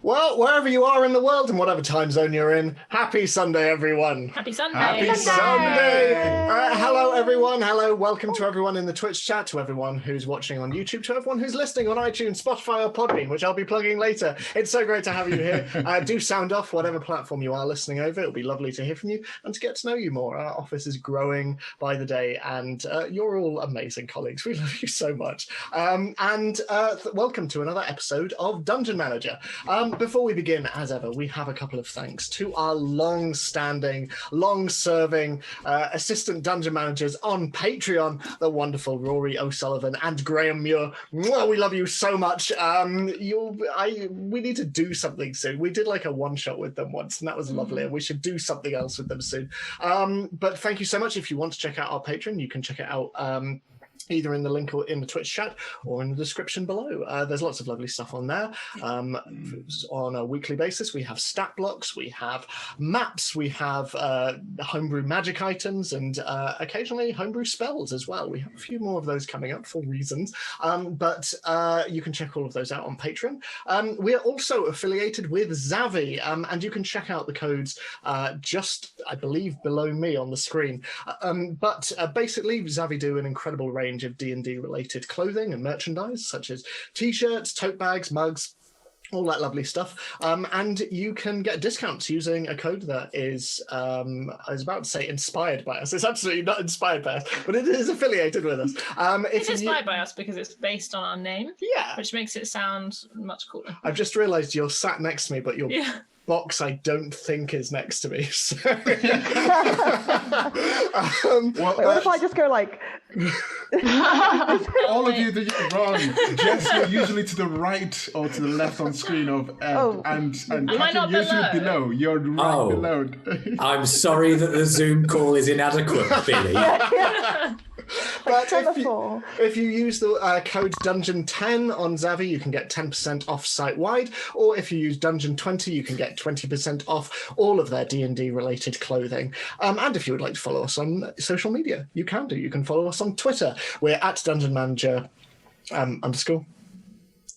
Well, wherever you are in the world and whatever time zone you're in, happy Sunday, everyone. Happy Sunday. Happy Sunday. Hello, everyone. Hello. Welcome to everyone in the Twitch chat, to everyone who's watching on YouTube, to everyone who's listening on iTunes, Spotify, or Podbean, which I'll be plugging later. It's so great to have you here. Do sound off whatever platform you are listening over. It'll be lovely to hear from you and to get to know you more. Our office is growing by the day, and you're all amazing colleagues. We love you so much. Welcome to another episode of Dungeon Manager. Before we begin, as ever, we have a couple of thanks to our long-standing, long-serving assistant dungeon managers on Patreon, the wonderful Rory O'Sullivan and Graham Muir. Mwah, we love you so much. We need to do something soon. We did like a one-shot with them once, and that was lovely, and we should do something else with them soon. But thank you so much. If you want to check out our Patreon, you can check it out either in the link or in the Twitch chat or in the description below. There's lots of lovely stuff on there. On a weekly basis, we have stat blocks, we have maps, we have homebrew magic items, and occasionally homebrew spells as well. We have a few more of those coming up for reasons, but you can check all of those out on Patreon. We are also affiliated with Zavi, and you can check out the codes just, I believe, below me on the screen. But basically, Zavi do an incredible range of D&D related clothing and merchandise, such as t-shirts, tote bags, mugs, all that lovely stuff, and you can get discounts using a code that is, I was about to say inspired by us. It's absolutely not inspired by us, but it is affiliated with us. It's inspired by us because it's based on our name, yeah, which makes it sound much cooler. I've just realised you're sat next to me, but you're box I don't think is next to me. So. What if I just go like... All of you that you run, Jess, you're usually to the right or to the left on screen of Ed, and Patrick usually below. You're right below. I'm sorry that the Zoom call is inadequate, Billy. But if you use the code Dungeon10 on Zavi, you can get 10% off site-wide, or if you use Dungeon20, you can get 20% off all of their D&D related clothing. And if you would like to follow us on social media, you can do. You can follow us on Twitter. We're at Dungeon Manager _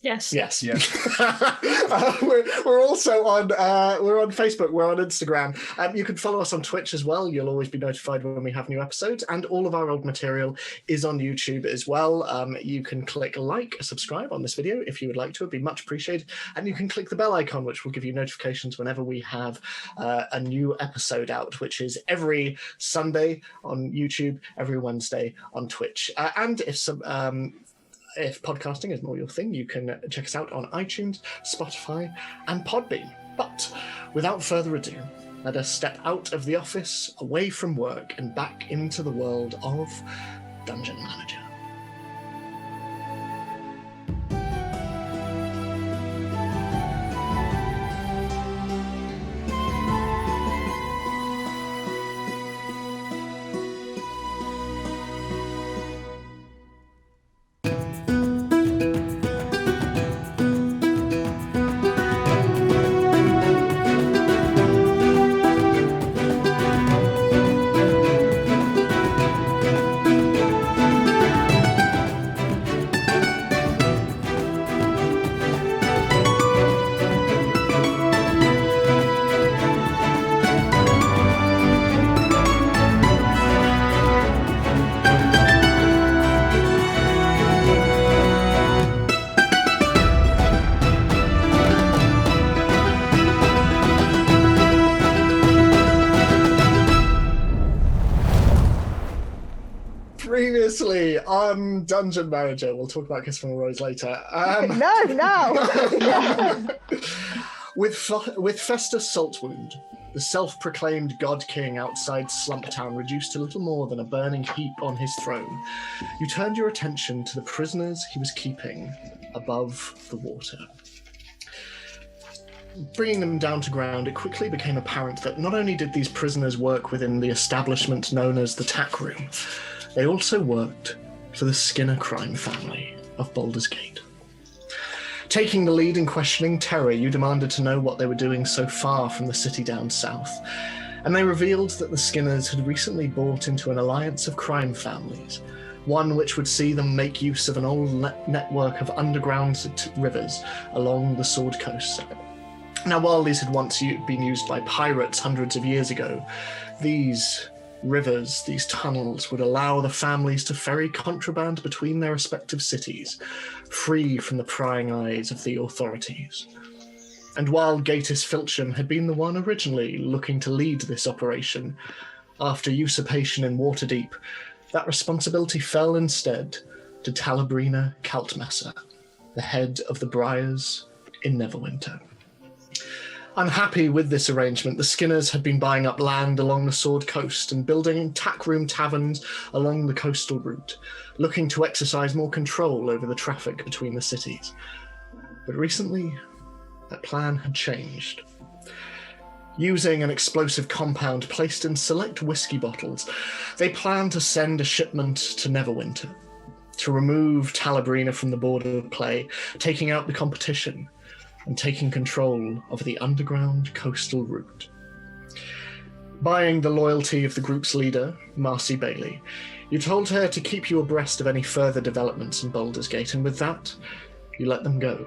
Yes. We're also on we're on Facebook, we're on Instagram. You can follow us on Twitch as well. You'll always be notified when we have new episodes, and all of our old material is on YouTube as well. You can click like, subscribe on this video if you would like to. It'd be much appreciated. And you can click the bell icon, which will give you notifications whenever we have a new episode out, which is every Sunday on YouTube, every Wednesday on Twitch. And if podcasting is more your thing, you can check us out on iTunes, Spotify, and Podbean. But without further ado, let us step out of the office, away from work, and back into the world of Dungeon Manager. Previously on Dungeon Manager, we'll talk about Kiss from a Rose later. No. With Festus Saltwound, the self-proclaimed God King outside Slumptown, reduced to little more than a burning heap on his throne, you turned your attention to the prisoners he was keeping above the water. Bringing them down to ground, it quickly became apparent that not only did these prisoners work within the establishment known as the Tack Room, they also worked for the Skinner crime family of Baldur's Gate. Taking the lead in questioning Terror, you demanded to know what they were doing so far from the city down south, and they revealed that the Skinners had recently bought into an alliance of crime families, one which would see them make use of an old network of underground rivers along the Sword Coast Now, while these had once been used by pirates hundreds of years ago, these rivers, these tunnels, would allow the families to ferry contraband between their respective cities, free from the prying eyes of the authorities. And while Gatus Filcham had been the one originally looking to lead this operation, after usurpation in Waterdeep, that responsibility fell instead to Talabrina Kaltmasser, the head of the Briars in Neverwinter. Unhappy with this arrangement, the Skinners had been buying up land along the Sword Coast and building tackroom taverns along the coastal route, looking to exercise more control over the traffic between the cities. But recently, that plan had changed. Using an explosive compound placed in select whiskey bottles, they planned to send a shipment to Neverwinter to remove Talabrina from the board of play, taking out the competition and taking control of the underground coastal route. Buying the loyalty of the group's leader, Marcy Bailey, you told her to keep you abreast of any further developments in Baldur's Gate, and with that, you let them go.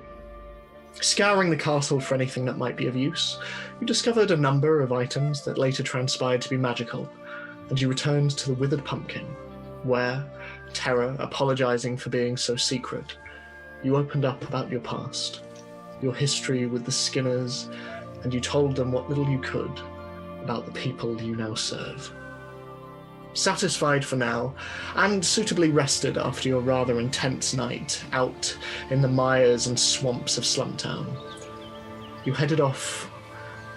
Scouring the castle for anything that might be of use, you discovered a number of items that later transpired to be magical, and you returned to the Withered Pumpkin, where, Terra apologizing for being so secret, you opened up about your past, your history with the Skinners, and you told them what little you could about the people you now serve. Satisfied for now, and suitably rested after your rather intense night out in the mires and swamps of Slumtown, you headed off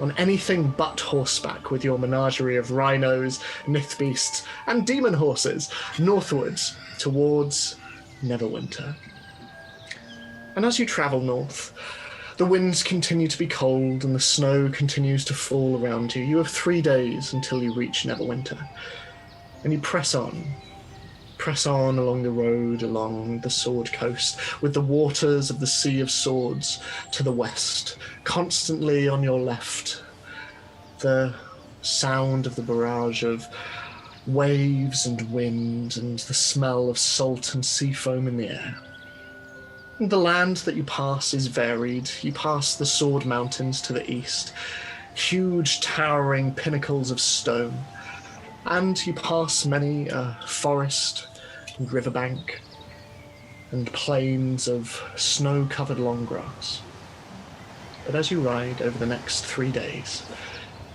on anything but horseback with your menagerie of rhinos, nith beasts, and demon horses northwards towards Neverwinter. And as you travel north, the winds continue to be cold and the snow continues to fall around you. You have 3 days until you reach Neverwinter. And you press on along the road, along the Sword Coast, with the waters of the Sea of Swords to the west. Constantly on your left, the sound of the barrage of waves and wind and the smell of salt and sea foam in the air. The land that you pass is varied. You pass the Sword Mountains to the east, huge towering pinnacles of stone, and you pass many a forest and riverbank and plains of snow-covered long grass. But as you ride over the next 3 days,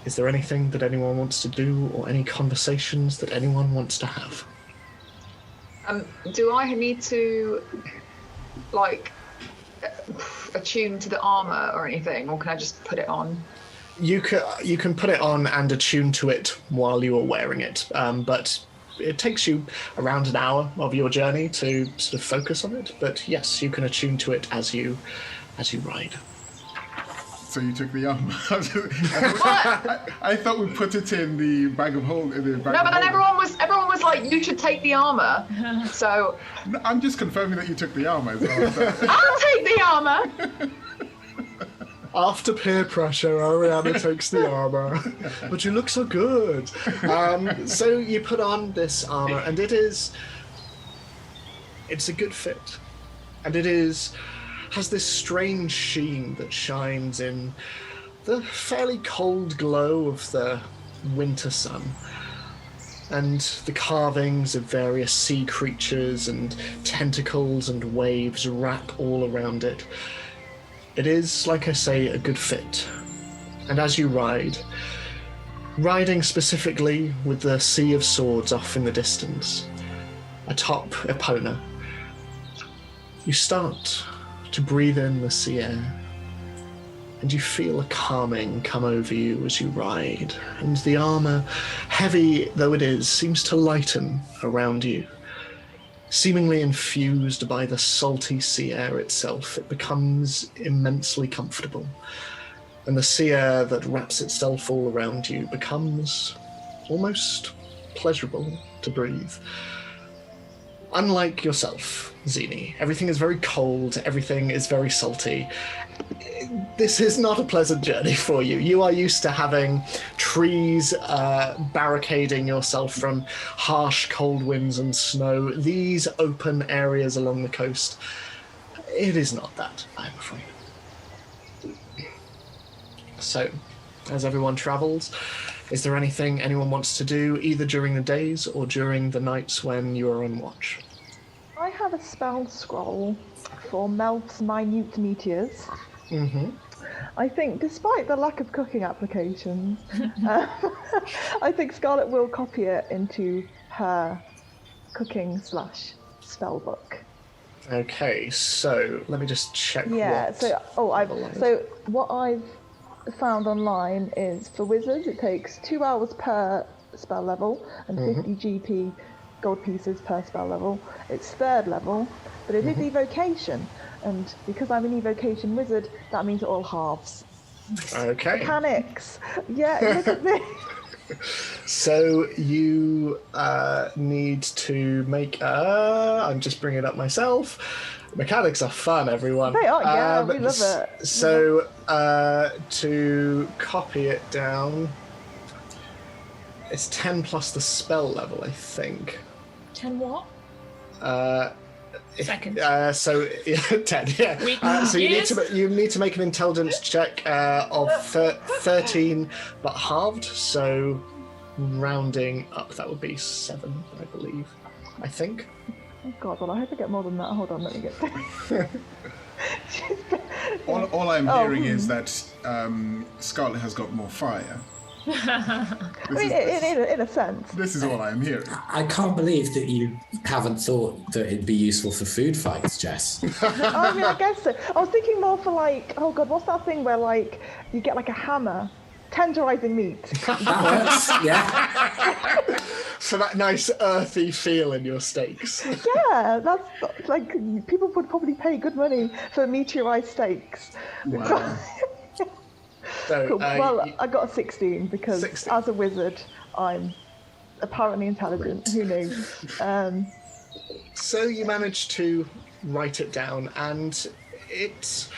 is there anything that anyone wants to do or any conversations that anyone wants to have? Do I need to attune to the armor or anything, or can I just put it on? You can put it on and attune to it while you are wearing it, but it takes you around an hour of your journey to sort of focus on it. But yes, you can attune to it as you ride. So you took the armor. I thought we put it in the bag of holding. No, but then everyone was like, you should take the armor. So no, I'm just confirming that you took the armor as well. So. I'll take the armor. After peer pressure, Ariana takes the armor. But you look so good. So you put on this armor, and it's a good fit, and has this strange sheen that shines in the fairly cold glow of the winter sun, and the carvings of various sea creatures and tentacles and waves wrap all around it. It is, like I say, a good fit. And as you riding specifically with the Sea of Swords off in the distance, atop Epona, you start to breathe in the sea air, and you feel a calming come over you as you ride, and the armor, heavy though it is, seems to lighten around you. Seemingly infused by the salty sea air itself, it becomes immensely comfortable, and the sea air that wraps itself all around you becomes almost pleasurable to breathe. Unlike yourself, Zini, everything is very cold, everything is very salty. This is not a pleasant journey for you. You are used to having trees barricading yourself from harsh cold winds and snow. These open areas along the coast, it is not that, I'm afraid. So, as everyone travels, is there anything anyone wants to do either during the days or during the nights when you are on watch? I have a spell scroll for melt minute meteors. Mm-hmm. I think, despite the lack of cooking applications, I think Scarlett will copy it into her cooking/spell book. Okay, so let me just check. Yeah. What So what I've found online is for wizards it takes 2 hours per spell level and 50 GP gold pieces per spell level. It's 3rd level, but it is evocation, and because I'm an evocation wizard, that means it all halves. Okay. Mechanics. Yeah, look at me. So you need to make. I'm just bringing it up myself. Mechanics are fun, everyone. They are. Yeah, we love it. So to copy it down, it's 10 plus the spell level, I think. 10 what? Seconds. So 10. Yeah. So you need to make an intelligence check of 13, but halved. So rounding up, that would be 7, I believe. I think. Oh God, well I hope I get more than that. Hold on, let me get. All I'm hearing is that Scarlett has got more fire. In a sense. This is all I'm hearing. I can't believe that you haven't thought that it'd be useful for food fights, Jess. I mean, I guess so. I was thinking more for like, oh God, what's that thing where like you get like a hammer, tenderizing meat. That works, yeah. So that nice earthy feel in your steaks. Yeah, that's like people would probably pay good money for meteorized steaks. Wow. So, Cool. Well, I got a 16 because 16. as a wizard, I'm apparently intelligent. Who knew? So you managed to write it down, and it's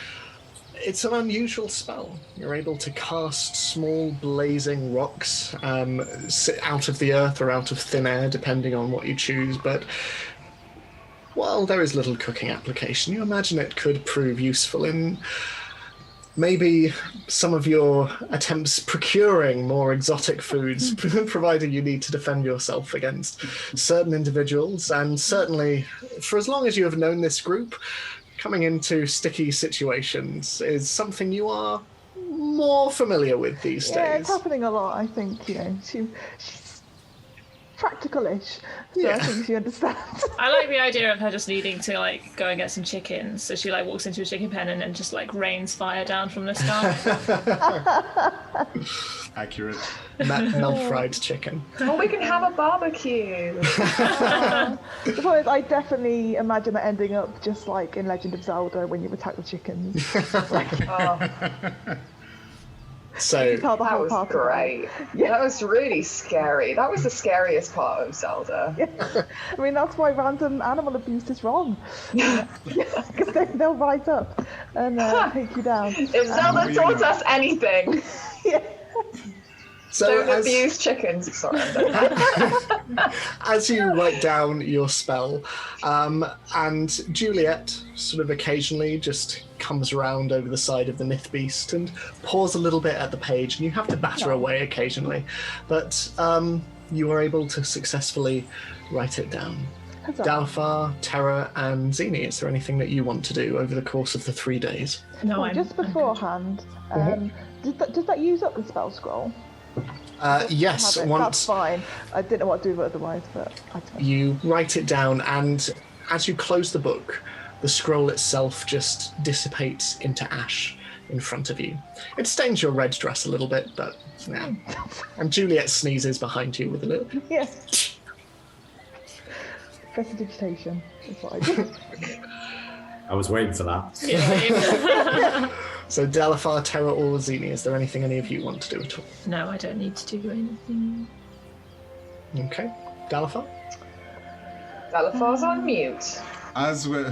an unusual spell. You're able to cast small blazing rocks out of the earth or out of thin air, depending on what you choose. But while there is little cooking application, you imagine it could prove useful in maybe some of your attempts procuring more exotic foods, provided you need to defend yourself against certain individuals. And certainly, for as long as you have known this group, coming into sticky situations is something you are more familiar with these days. Yeah, it's happening a lot. I think she's practical-ish, so I think she understands. I like the idea of her just needing to like go and get some chickens, so she like walks into a chicken pen and then just like rains fire down from the sky. Accurate. Melt-fried chicken. Well, we can have a barbecue. The point is, I definitely imagine it ending up just like in Legend of Zelda when you attack the chickens. So Tell the That whole was party. great. Yeah. That was really scary. That was the scariest part of Zelda. I mean, that's why random animal abuse is wrong. Because they'll rise up and take you down. If Zelda taught us anything, Yeah. So don't abuse chickens. Sorry. as you write down your spell, and Juliet sort of occasionally just comes around over the side of the Myth Beast and paws a little bit at the page, and you have to batter away occasionally, but you are able to successfully write it down. Dalfar, Terra, and Zini, is there anything that you want to do over the course of the 3 days? No, Just beforehand, does that use up the spell scroll? Yes, That's once fine. I didn't know what to do with it otherwise, but I don't know. you write it down, and as you close the book, the scroll itself just dissipates into ash in front of you. It stains your red dress a little bit, but yeah. And Juliet sneezes behind you with a little. Yeah. Prestidigitation is what I do. I was waiting for that. Yeah. So Dalfar, Terra, or Zini, is there anything any of you want to do at all? No, I don't need to do anything. Okay. Dalfar? Dalfar's on mute. As we're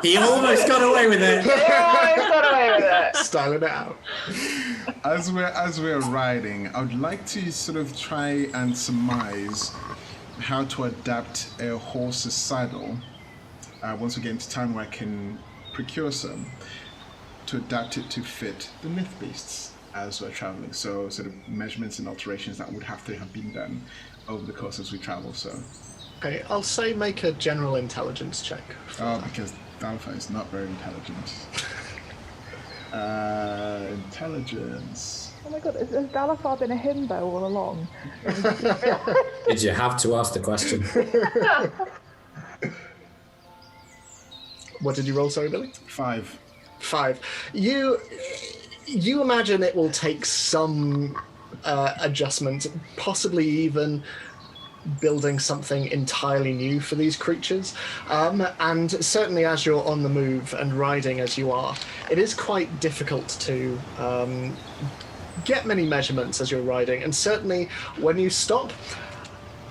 He almost got away with it. I got away with it. Styling it out. as we're riding, I would like to sort of try and surmise how to adapt a horse's saddle once we get into town where I can procure some. to adapt it to fit the myth beasts as we're traveling. So sort of measurements and alterations that would have to have been done over the course as we travel. So. Okay, I'll say make a general intelligence check. Because Dalfa is not very intelligent. Intelligence. Oh my god, has Dalafar been a himbo all along? Did you have to ask the question? What did you roll, sorry, Billy? 5. 5. You imagine it will take some adjustment, possibly even building something entirely new for these creatures. And certainly as you're on the move and riding as you are, it is quite difficult to get many measurements as you're riding. And certainly when you stop,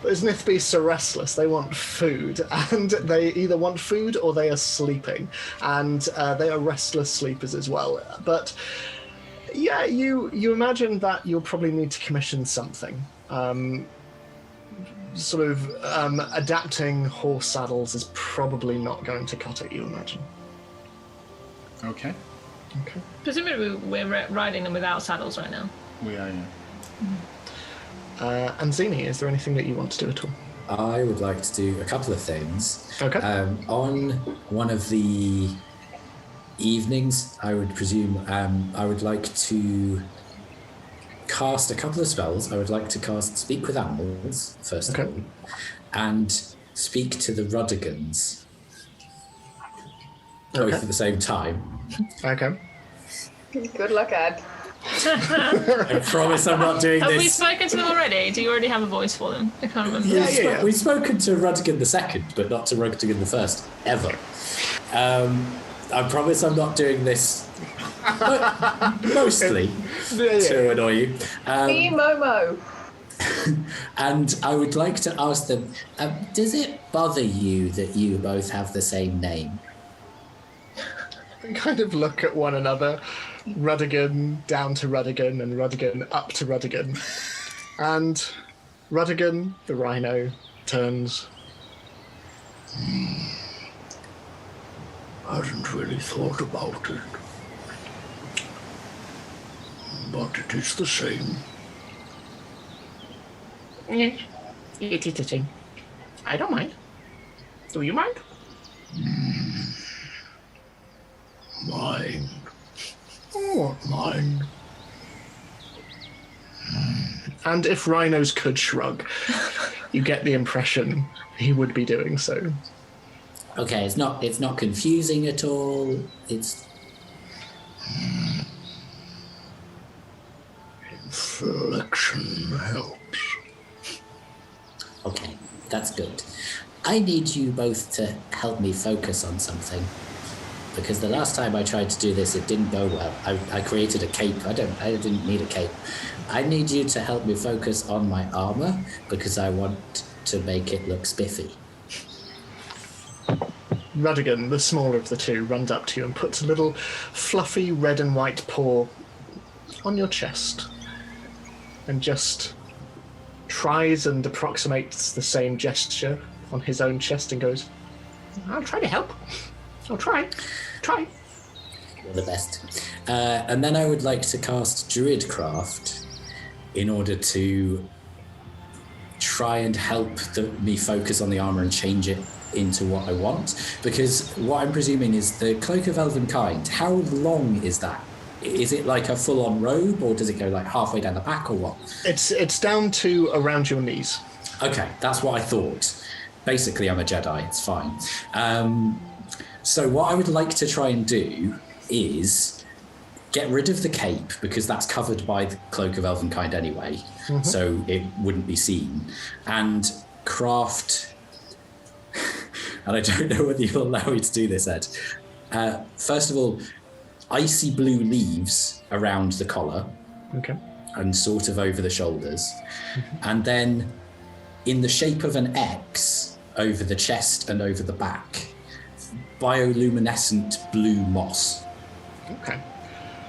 those myth beasts are restless. They want food, and they either want food or they are sleeping. And they are restless sleepers as well. But yeah, you imagine that you'll probably need to commission something. Sort of adapting horse saddles is probably not going to cut it, you imagine. Okay. Presumably we're riding them without saddles right now. We are, And Zini, is there anything that you want to do at all? I would like to do a couple of things. Okay. On one of the evenings, I would presume, I would like to cast a couple of spells. I would like to cast Speak with Animals, first of all, and Speak to the Ruddigans. Both at the same time. Okay. Good luck, Ed. I promise I'm not doing Have this. we spoken to them already? Do you already have a voice for them? I can't remember. Yeah. We've spoken to Ruddigan the second, but not to Ruddigan the first, ever. I promise I'm not doing this, but mostly to annoy you. Me, Momo. And I would like to ask them, does it bother you that you both have the same name? They kind of look at one another, Ruddigan down to Ruddigan and Ruddigan up to Ruddigan. And Ruddigan, the rhino, turns. I hadn't really thought about it. But it is the same. Yes, it is the same. I don't mind. Do you mind? Mind. What mind? And if rhinos could shrug, you get the impression he would be doing so. Okay, it's not confusing at all. It's inflection helps. okay. That's good. I need you both to help me focus on something, because the last time I tried to do this, it didn't go well. I created a cape. I didn't need a cape. I need you to help me focus on my armor, because I want to make it look spiffy. Ruddigan, the smaller of the two, runs up to you and puts a little fluffy red and white paw on your chest and just tries and approximates the same gesture on his own chest and goes, I'll try to help. I'll try. You're the best. And then I would like to cast Druidcraft in order to try and help me focus on the armor and change it into what I want. Because what I'm presuming is the Cloak of Elvenkind, how long is that? Is it like a full-on robe, or does it go like halfway down the back, or what? It's down to around your knees. Okay, that's what I thought. Basically, I'm a Jedi, it's fine. So what I would like to try and do is get rid of the cape, because that's covered by the Cloak of Elvenkind anyway, so it wouldn't be seen, and craft... and I don't know whether you'll allow me to do this, Ed. First of all, icy blue leaves around the collar. Okay. And sort of over the shoulders. And then in the shape of an X over the chest and over the back, bioluminescent blue moss. Okay.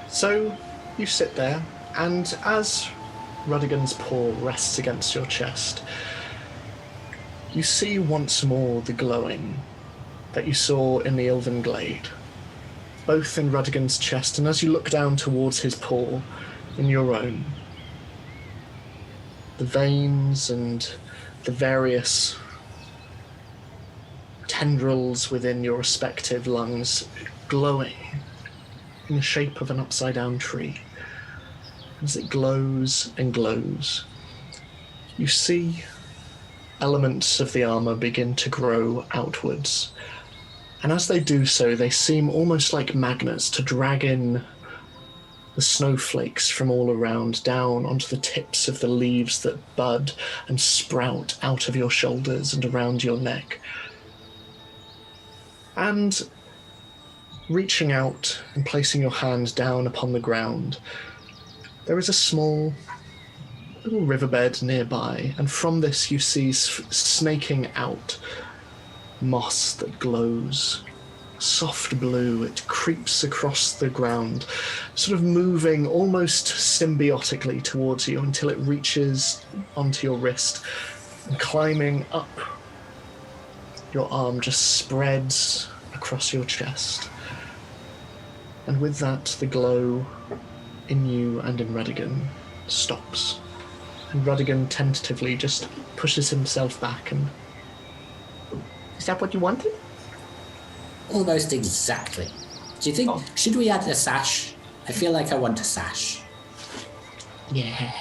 So you sit there, and as Ruddigan's paw rests against your chest, you see once more the glowing that you saw in the Elven Glade. both in Rudigan's chest, and as you look down towards his paw, in your own, the veins and the various tendrils within your respective lungs glowing in the shape of an upside-down tree. As it glows and glows, you see elements of the armor begin to grow outwards. And as they do so, they seem almost like magnets to drag in the snowflakes from all around down onto the tips of the leaves that bud and sprout out of your shoulders and around your neck. And reaching out and placing your hand down upon the ground, there is a small little riverbed nearby, and from this you see snaking out moss that glows soft blue. It creeps across the ground, sort of moving almost symbiotically towards you until it reaches onto your wrist, and climbing up your arm just spreads across your chest. And with that, the glow in you and in Rudigan stops. And Rudigan tentatively just pushes himself back and... Is that what you wanted? Almost exactly. Do you think, should we add a sash? I feel like I want a sash. Yeah.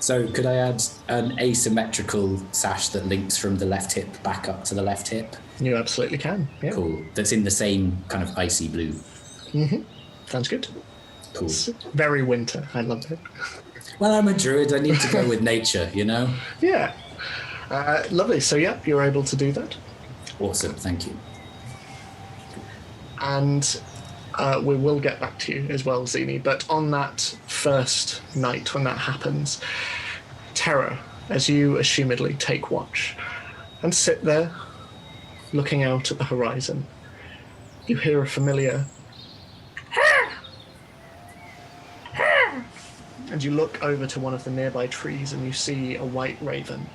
So could I add an asymmetrical sash that links from the left hip back up to the left hip? You absolutely can, yeah. Cool. That's in the same kind of icy blue. Mm-hmm. Sounds good. Cool. It's very winter. I love it. Well, I'm a druid. I need to go with nature, you know? Yeah. Lovely. So, yeah, you're able to do that. Awesome. Thank you. And we will get back to you as well, Zini. But on that first night when that happens, Terra, as you assumedly take watch and sit there looking out at the horizon, you hear a familiar and you look over to one of the nearby trees and you see a white raven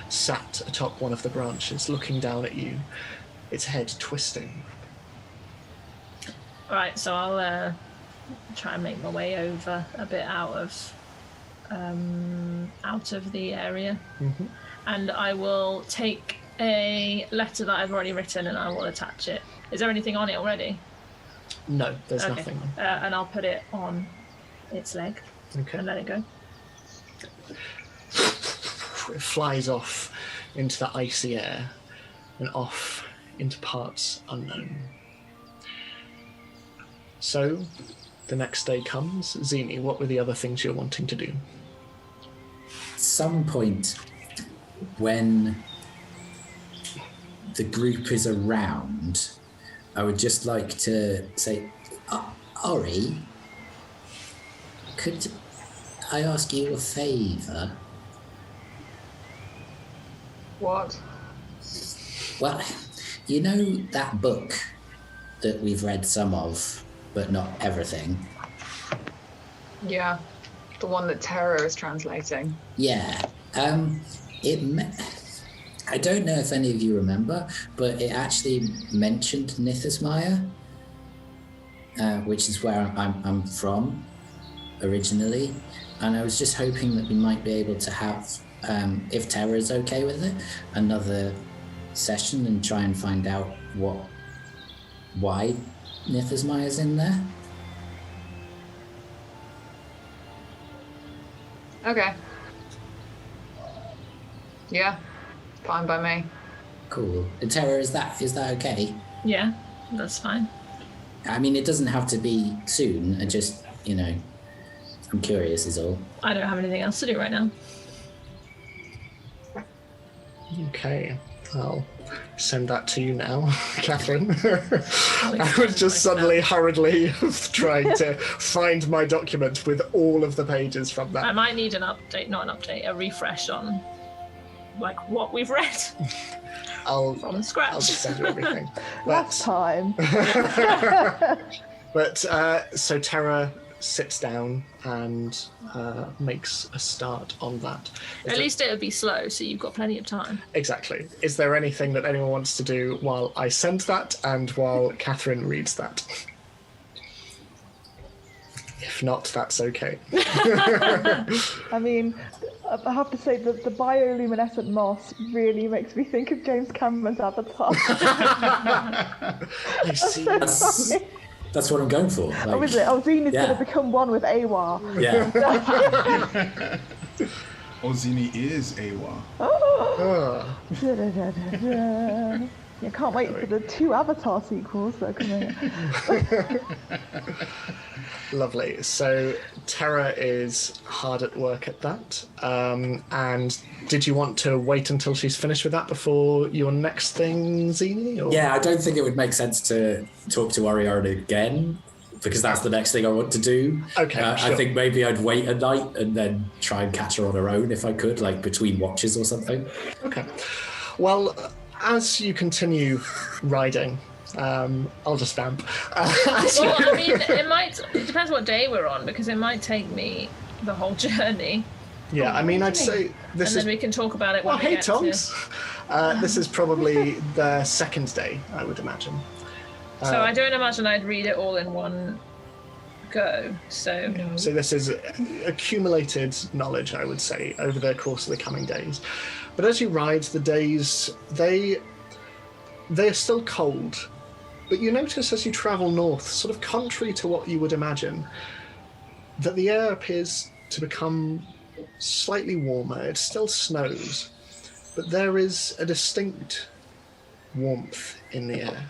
sat atop one of the branches looking down at you, its head twisting. Right, so I'll try and make my way over a bit out of the area, and I will take a letter that I've already written and I will attach it. Is there anything on it already? No, there's nothing. And I'll put it on its leg and let it go. It flies off into the icy air and off into parts unknown. So, the next day comes. Zini, what were the other things you're wanting to do? At some point, when the group is around, I would just like to say, Ori, could I ask you a favour? What? Well, you know that book that we've read some of, but not everything? Yeah, the one that Terra is translating. Yeah. I don't know if any of you remember, but it actually mentioned Nithasmire, which is where I'm from originally, and I was just hoping that we might be able to have, if Terra is okay with it, another session and try and find out why Nithasmire's in there. Okay. Yeah, fine by me. Cool. And Terra, is that okay? Yeah, that's fine. I mean, it doesn't have to be soon. I just, I'm curious is all. I don't have anything else to do right now. Okay, I'll send that to you now, Catherine. I was just suddenly hurriedly trying to find my document with all of the pages from that. I might need an update, not an update, a refresh on what we've read. From scratch. I'll just send you everything. Last time. But so Terra sits down and makes a start on that. At least it would be slow, so you've got plenty of time. Exactly. Is there anything that anyone wants to do while I send that and while Catherine reads that? If not, that's okay. I mean, I have to say that the bioluminescent moss really makes me think of James Cameron's Avatar. I see. That's what I'm going for. Like, Oh, is it? Oh, Xeni's going to become one with Awa. Yeah. Zini is Awa. Oh. I can't wait for the 2 Avatar sequels that are coming. Lovely. So Terra is hard at work at that. And did you want to wait until she's finished with that before your next thing, Zini? Or? Yeah, I don't think it would make sense to talk to Ariana again, because that's the next thing I want to do. Okay, sure. I think maybe I'd wait a night and then try and catch her on her own if I could, like between watches or something. Okay. Well, as you continue riding, I'll just vamp. Well, I mean, it depends what day we're on, because it might take me the whole journey. Yeah, I mean, I'd say this is... And then we can talk about it when we hey, get Tongs. This is probably the second day, I would imagine. So I don't imagine I'd read it all in one go, so... So this is accumulated knowledge, I would say, over the course of the coming days. But as you ride, the days, they're still cold. But you notice as you travel north, sort of contrary to what you would imagine, that the air appears to become slightly warmer. It still snows, but there is a distinct warmth in the air.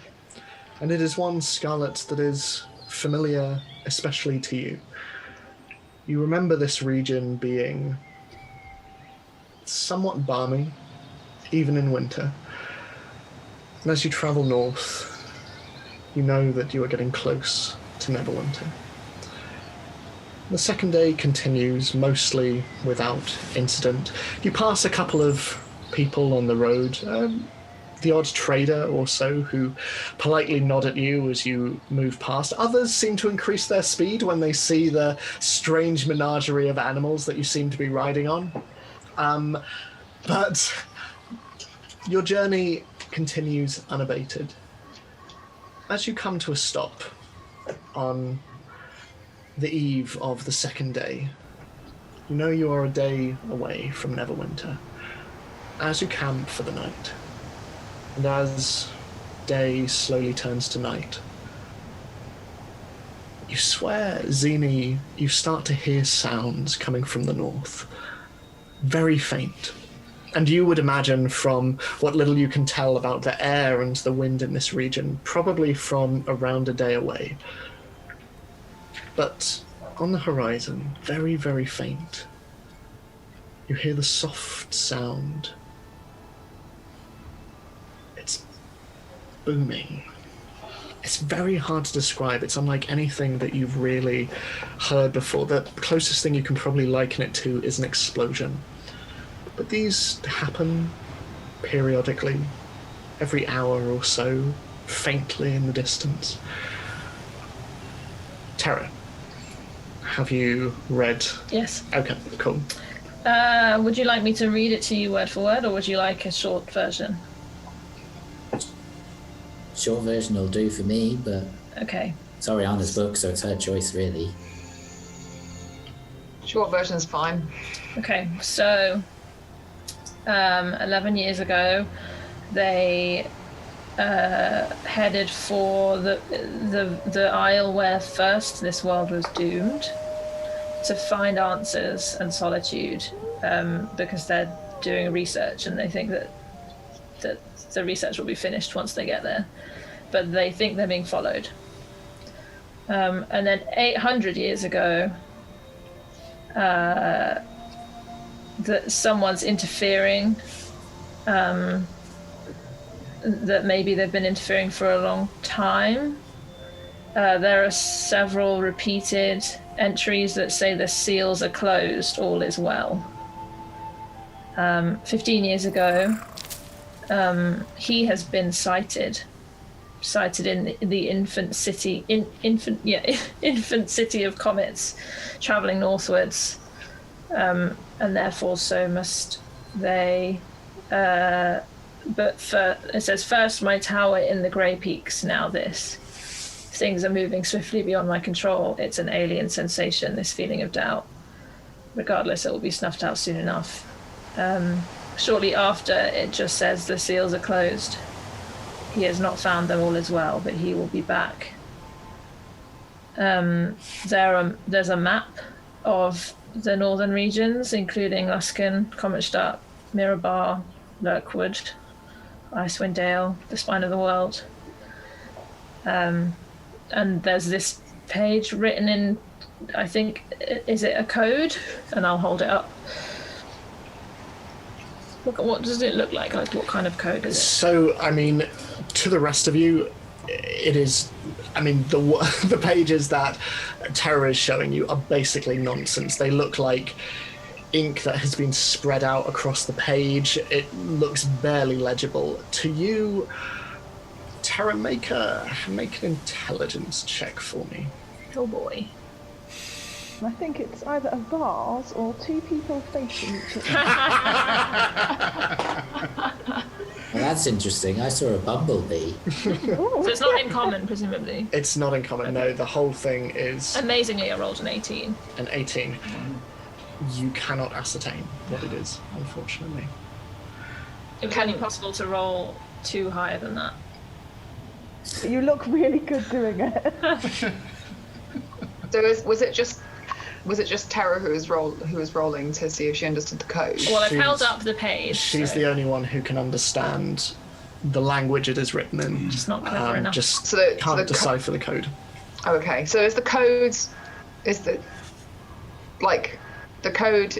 And it is one, Scarlett, that is familiar, especially to you. You remember this region being somewhat balmy, even in winter. And as you travel north, you know that you are getting close to Neverwinter. The second day continues, mostly without incident. You pass a couple of people on the road, the odd trader or so who politely nod at you as you move past. Others seem to increase their speed when they see the strange menagerie of animals that you seem to be riding on. But your journey continues unabated. As you come to a stop on the eve of the second day, you know you are a day away from Neverwinter. As you camp for the night, and as day slowly turns to night, you swear, Zini, you start to hear sounds coming from the north. Very faint. And you would imagine, from what little you can tell about the air and the wind in this region, probably from around a day away. But on the horizon, very, very faint, you hear the soft sound. It's booming. It's very hard to describe. It's unlike anything that you've really heard before. The closest thing you can probably liken it to is an explosion. But these happen periodically, every hour or so, faintly in the distance. Terra, have you read? Yes. Okay, cool. Would you like me to read it to you word for word, or would you like a short version? Short version will do for me, but Okay. it's Ariana's book, so it's her choice, really. Short version's fine. Okay, so 11 years ago, they headed for the isle where first this world was doomed, to find answers and solitude, because they're doing research and they think that the research will be finished once they get there, but they think they're being followed. And then 800 years ago, that someone's interfering, that maybe they've been interfering for a long time. There are several repeated entries that say the seals are closed, all is well. 15 years ago, he has been sighted sighted in the infant city of comets, traveling northwards, and therefore so must they. But it says, first my tower in the grey peaks, now this. Things are moving swiftly beyond my control. It's an alien sensation, this feeling of doubt. Regardless, it will be snuffed out soon enough. Shortly after, it just says the seals are closed. He has not found them, all is well, but he will be back. There's a map of the northern regions, including Luskan, Cometstadt, Mirabar, Lurkwood, Icewind Dale, the Spine of the World. And there's this page written in, I think, is it a code? And I'll hold it up. Look at what does it look like? Like, what kind of code is it? So, I mean, to the rest of you, it is. I mean, the pages that Terra is showing you are basically nonsense. They look like ink that has been spread out across the page. It looks barely legible. To you, Terra, make an intelligence check for me. Oh boy. I think it's either a vase or two people facing each other. Well, that's interesting. I saw a bumblebee. So it's not in common, presumably. It's not in common, no. The whole thing is Amazingly, I rolled an 18. an 18. You cannot ascertain what it is, unfortunately. It would be possible to roll 2 higher than that. You look really good doing it. So was it just Terra who was rolling to see if she understood the code? Well, I've held up the page. She's so the only one who can understand the language it is written in. Just not clever enough. Just So the- can't so the decipher the code. Okay, so the code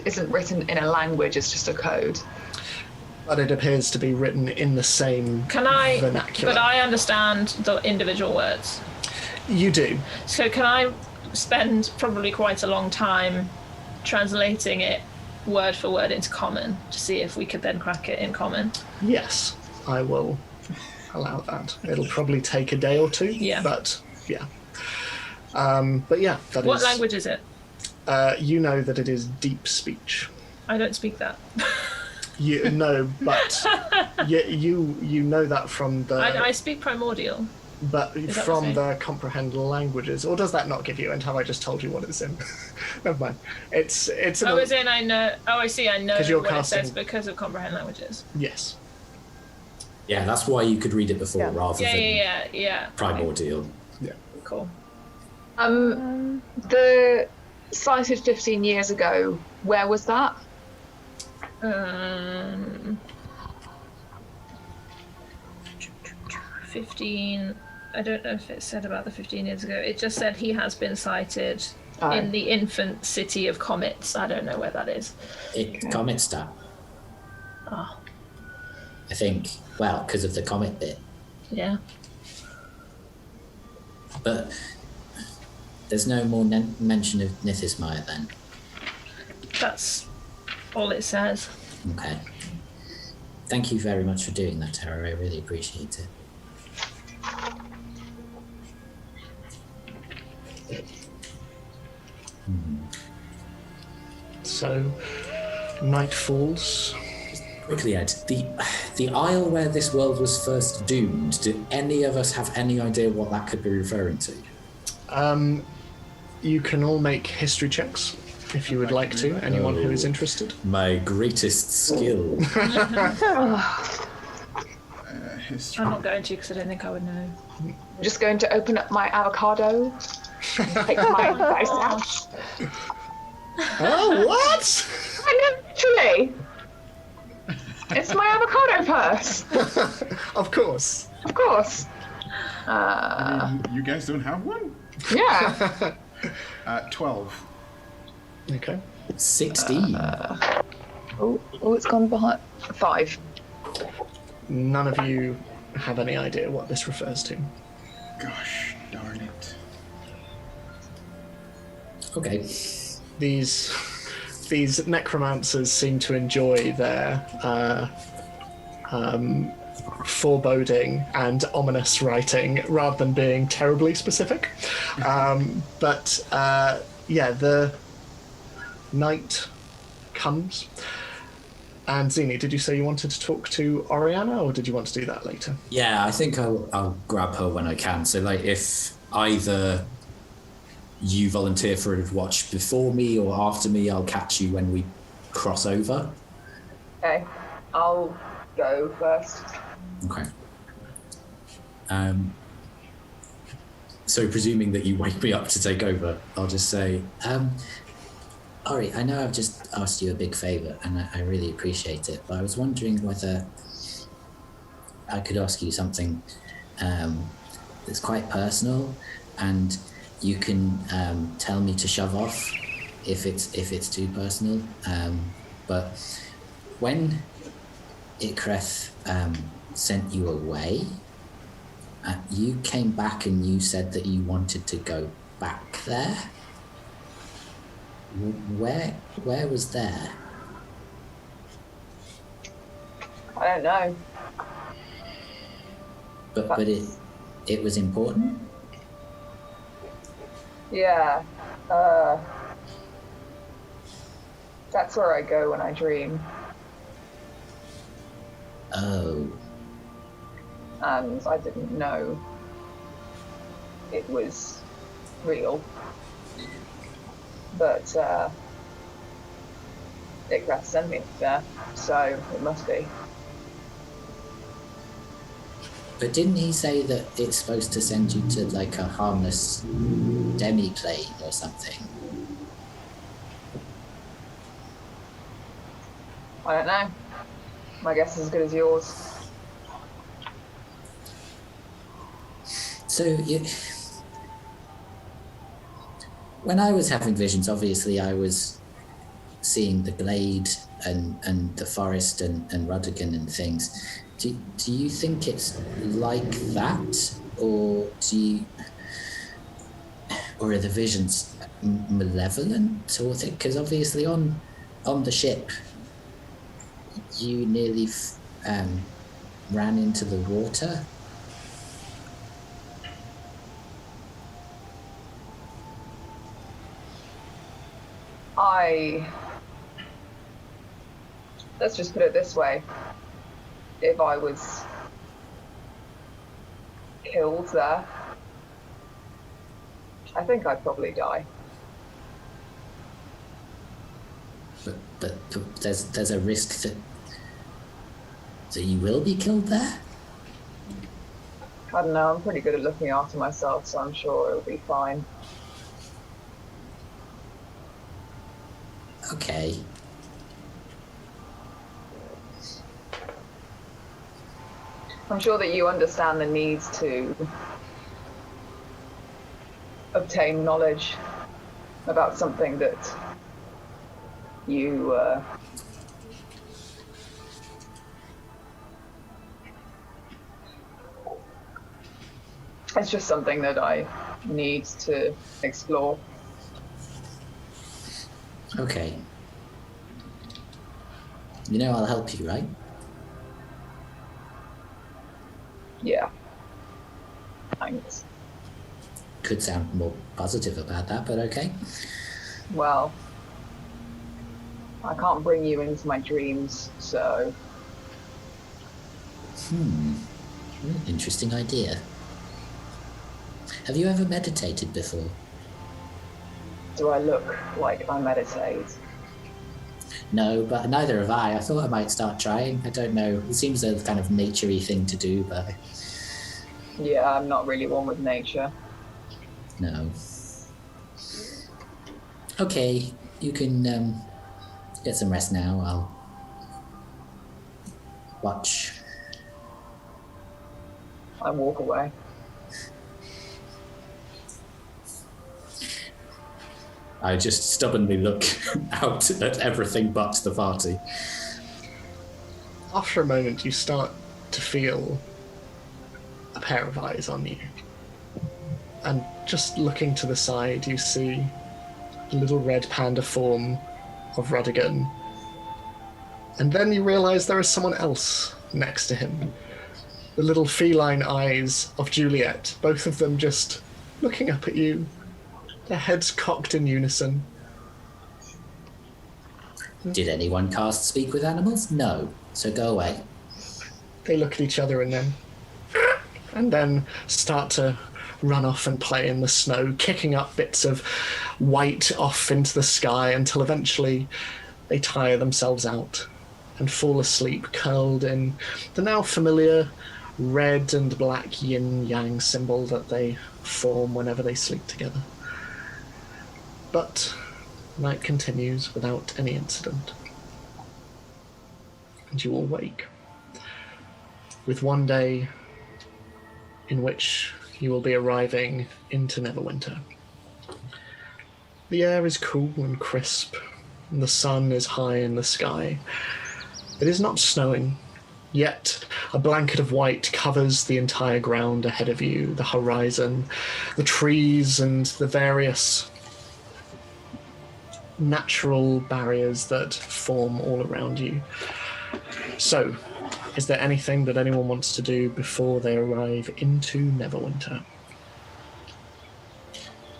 isn't written in a language, it's just a code. But it appears to be written in the same vernacular. But I understand the individual words. You do. So can I spend probably quite a long time translating it word for word into common to see if we could then crack it in common? Yes, I will allow that. It'll probably take a day or two. Yeah. But yeah. But yeah, that What is. language is it? You know that it is deep speech. I don't speak that. You know, but you know that from the. I speak primordial. But that from the the comprehend languages, or does that not give you? And have I just told you what it's in? Never mind. It's. Oh, as in I know. Oh, I see. I know 'Cause you're what it says casting- because of comprehend languages. Yes. Yeah, that's why you could read it before rather than Yeah. primordial. Yeah. Cool. The sighted 15 years ago, where was that? 15. I don't know if it said about the 15 years ago. It just said he has been sighted in the infant city of comets. I don't know where that is. Cometstadt. Oh. I think, well, because of the comet bit. Yeah. But there's no more mention of Nithismire then. That's all it says. Okay. Thank you very much for doing that, Tara. I really appreciate it. So, night falls. Quickly, Ed, the isle where this world was first doomed, do any of us have any idea what that could be referring to? You can all make history checks if you would like to. Anyone who is interested. My greatest skill. History. I'm not going to because I don't think I would know. I'm just going to open up my avocado, take my dice out. Oh, what? Literally! It's my avocado purse! Of course. Of course. You guys don't have one? Yeah. 12. Okay. 16. Oh, it's gone behind. 5. None of you have any idea what this refers to. Gosh darn it. Okay. These necromancers seem to enjoy their foreboding and ominous writing rather than being terribly specific. The night comes. And Zini, did you say you wanted to talk to Oriana, or did you want to do that later? Yeah, I think I'll grab her when I can. So, like, if either you volunteer for a watch before me or after me, I'll catch you when we cross over. Okay, I'll go first. Okay. So, presuming that you wake me up to take over, I'll just say, Ori, I know I've just asked you a big favour, and I really appreciate it, but I was wondering whether I could ask you something that's quite personal, and you can tell me to shove off if it's too personal. But when Ikreth sent you away, you came back and you said that you wanted to go back there. Where was there? I don't know. But it was important? Yeah. That's where I go when I dream. Oh. And I didn't know it was real. But Ikreth sent me there, so it must be. But didn't he say that it's supposed to send you to like a harmless demi-plane or something? I don't know. My guess is as good as yours. So when I was having visions, obviously I was seeing the glade and the forest and Ruddigan and things. Do you think it's like that, or are the visions malevolent, or because obviously on the ship you nearly ran into the water. Let's just put it this way. If I was killed there, I think I'd probably die. But there's a risk that you will be killed there? I don't know, I'm pretty good at looking after myself, so I'm sure it'll be fine. Okay. I'm sure that you understand the need to obtain knowledge about something that you it's just something that I need to explore. Okay. You know I'll help you, right? Yeah. Thanks. Could sound more positive about that, but okay. Well, I can't bring you into my dreams, so... Interesting idea. Have you ever meditated before? Do I look like I meditate? No, but neither have I. I thought I might start trying. I don't know. It seems a kind of nature-y thing to do, but... Yeah, I'm not really one with nature. No. Okay, you can get some rest now. I'll watch. I walk away. I just stubbornly look out at everything but the party. After a moment, you start to feel a pair of eyes on you. And just looking to the side, you see a little red panda form of Ruddigan. And then you realize there is someone else next to him. the little feline eyes of Juliet, both of them just looking up at you, their heads cocked in unison. Did anyone cast Speak with Animals? No. So go away. They look at each other and then start to run off and play in the snow, kicking up bits of white off into the sky until eventually they tire themselves out and fall asleep, curled in the now familiar red and black yin-yang symbol that they form whenever they sleep together. But night continues without any incident. And you all wake, with one day in which you will be arriving into Neverwinter. The air is cool and crisp, and the sun is high in the sky. It is not snowing, yet a blanket of white covers the entire ground ahead of you, the horizon, the trees, and the various natural barriers that form all around you. So, is there anything that anyone wants to do before they arrive into Neverwinter?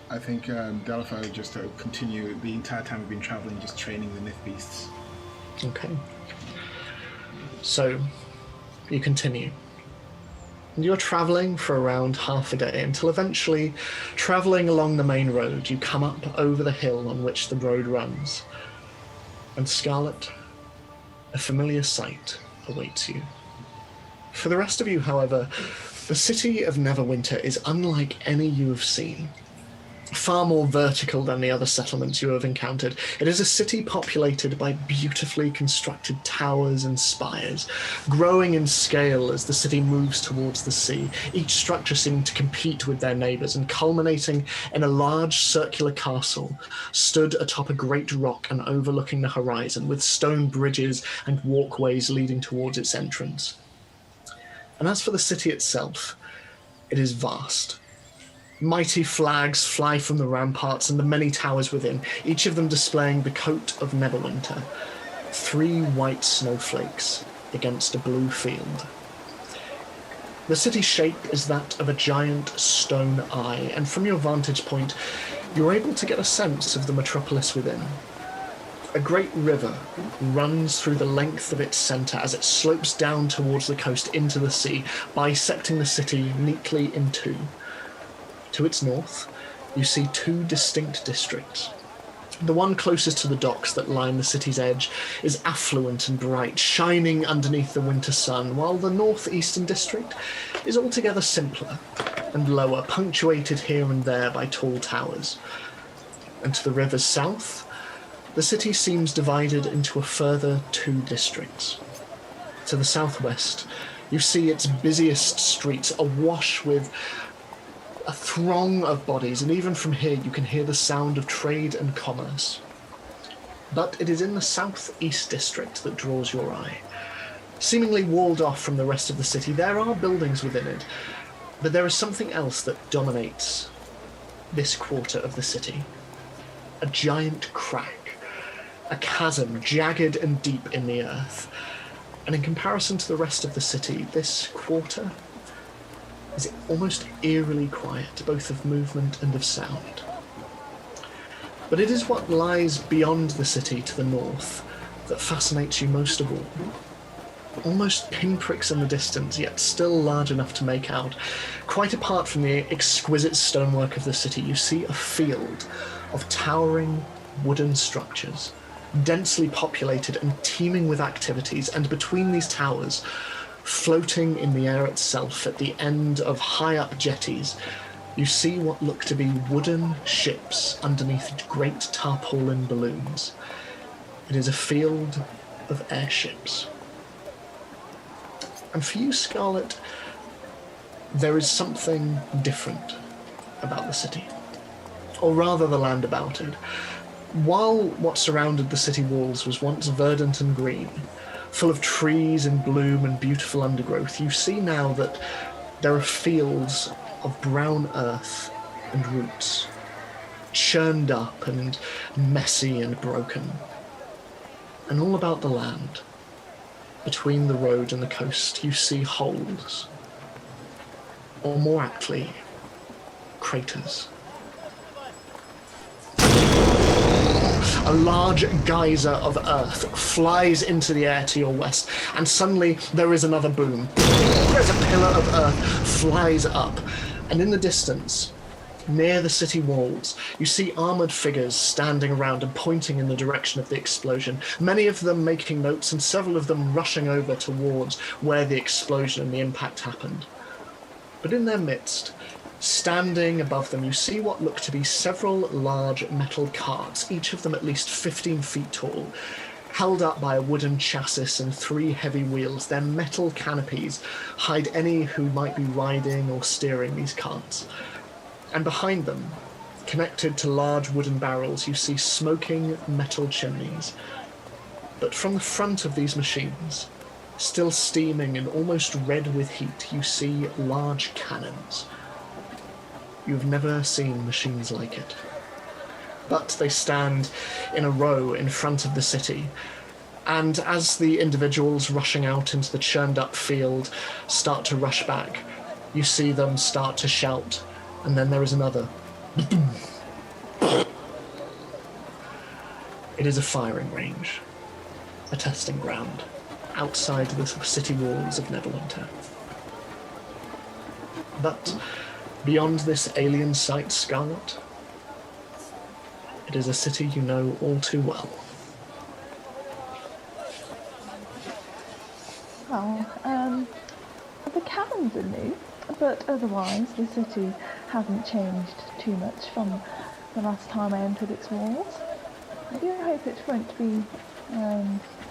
I think Delphi would just continue the entire time we've been traveling, just training the Nith Beasts. Okay. So, you continue. And you're travelling for around half a day until eventually, travelling along the main road, you come up over the hill on which the road runs. And Scarlett, a familiar sight awaits you. For the rest of you, however, the City of Neverwinter is unlike any you have seen. Far more vertical than the other settlements you have encountered. It is a city populated by beautifully constructed towers and spires, growing in scale as the city moves towards the sea, each structure seeming to compete with their neighbours and culminating in a large circular castle stood atop a great rock and overlooking the horizon, with stone bridges and walkways leading towards its entrance. And as for the city itself, it is vast. Mighty flags fly from the ramparts and the many towers within, each of them displaying the coat of Neverwinter, 3 white snowflakes against a blue field. The city's shape is that of a giant stone eye, and from your vantage point, you're able to get a sense of the metropolis within. A great river runs through the length of its centre as it slopes down towards the coast into the sea, bisecting the city neatly in two. To its north, you see 2 distinct districts. The one closest to the docks that line the city's edge is affluent and bright, shining underneath the winter sun, while the northeastern district is altogether simpler and lower, punctuated here and there by tall towers. And to the river's south, the city seems divided into a further 2 districts. To the southwest, you see its busiest streets awash with a throng of bodies, and even from here you can hear the sound of trade and commerce. But it is in the southeast district that draws your eye. Seemingly walled off from the rest of the city, there are buildings within it, but there is something else that dominates this quarter of the city. A giant crack, a chasm jagged and deep in the earth. And in comparison to the rest of the city, this quarter is almost eerily quiet, both of movement and of sound. But it is what lies beyond the city to the north that fascinates you most of all. Almost pinpricks in the distance, yet still large enough to make out. Quite apart from the exquisite stonework of the city, you see a field of towering wooden structures, densely populated and teeming with activities, and between these towers, floating in the air itself at the end of high-up jetties, you see what look to be wooden ships underneath great tarpaulin balloons. It is a field of airships. And for you, Scarlett, there is something different about the city. Or rather, the land about it. While what surrounded the city walls was once verdant and green, full of trees in bloom and beautiful undergrowth, you see now that there are fields of brown earth and roots, churned up and messy and broken. And all about the land, between the road and the coast, you see holes, or more aptly, craters. A large geyser of earth flies into the air to your west, and suddenly there is another boom. There's a pillar of earth flies up, and in the distance, near the city walls, you see armoured figures standing around and pointing in the direction of the explosion, many of them making notes and several of them rushing over towards where the explosion and the impact happened. But in their midst, standing above them, you see what look to be several large metal carts, each of them at least 15 feet tall, held up by a wooden chassis and 3 heavy wheels. Their metal canopies hide any who might be riding or steering these carts. And behind them, connected to large wooden barrels, you see smoking metal chimneys. But from the front of these machines, still steaming and almost red with heat, you see large cannons. You've never seen machines like it. But they stand in a row in front of the city. And as the individuals rushing out into the churned up field start to rush back, you see them start to shout, and then there is another. It is a firing range, a testing ground, outside the city walls of Neverwinter. But beyond this alien sight, Scarlett, it is a city you know all too well. Well, the cannons are new, but otherwise the city hasn't changed too much from the last time I entered its walls. I do hope it won't be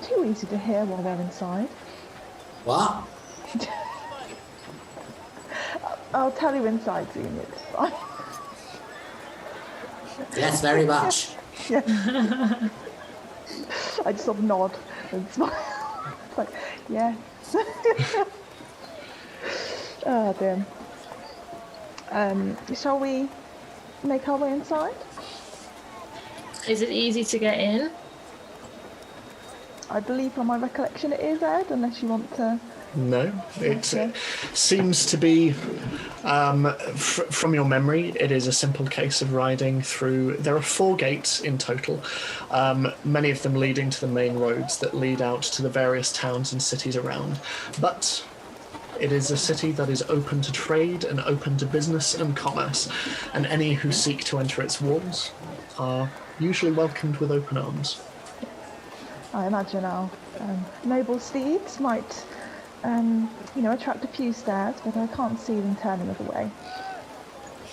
too easy to hear while we're inside. What? I'll tell you inside soon, it's fine. Yes, very much. Yeah. I just sort of nod and smile. It's like, yes. Oh, damn. Shall we make our way inside? Is it easy to get in? I believe from my recollection it is, Ed, unless you want to... No, it seems to be, from your memory, it is a simple case of riding through. There are 4 gates in total, many of them leading to the main roads that lead out to the various towns and cities around. But it is a city that is open to trade and open to business and commerce, and any who seek to enter its walls are usually welcomed with open arms. I imagine our noble steeds might... attract a few stares, but I can't see them turning the other way.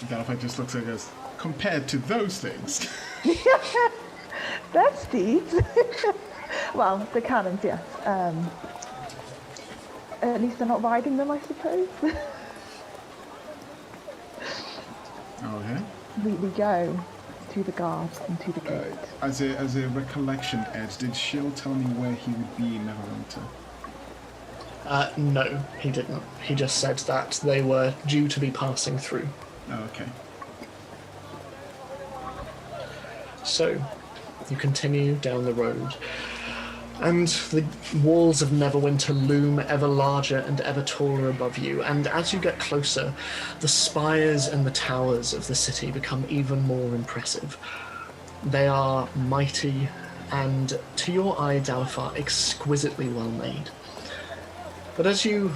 Gallifrey just looks at us. Compared to those things. They're steeds. Well, the cannons, yes. At least they're not riding them, I suppose. Okay. We go to the guards and to the gate. As a recollection, Ed, did Shield tell me where he would be in Neverwinter? No, he didn't. He just said that they were due to be passing through. Oh, okay. So, you continue down the road, and the walls of Neverwinter loom ever larger and ever taller above you, and as you get closer, the spires and the towers of the city become even more impressive. They are mighty, and to your eye, Dalifar, exquisitely well made. But as you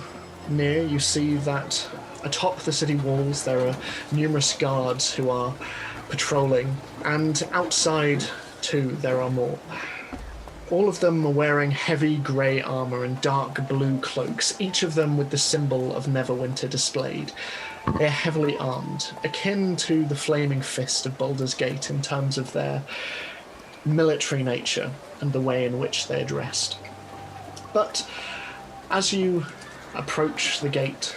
near, you see that atop the city walls there are numerous guards who are patrolling, and outside too there are more. All of them are wearing heavy grey armour and dark blue cloaks, each of them with the symbol of Neverwinter displayed. They are heavily armed, akin to the Flaming Fist of Baldur's Gate in terms of their military nature and the way in which they are dressed. But as you approach the gate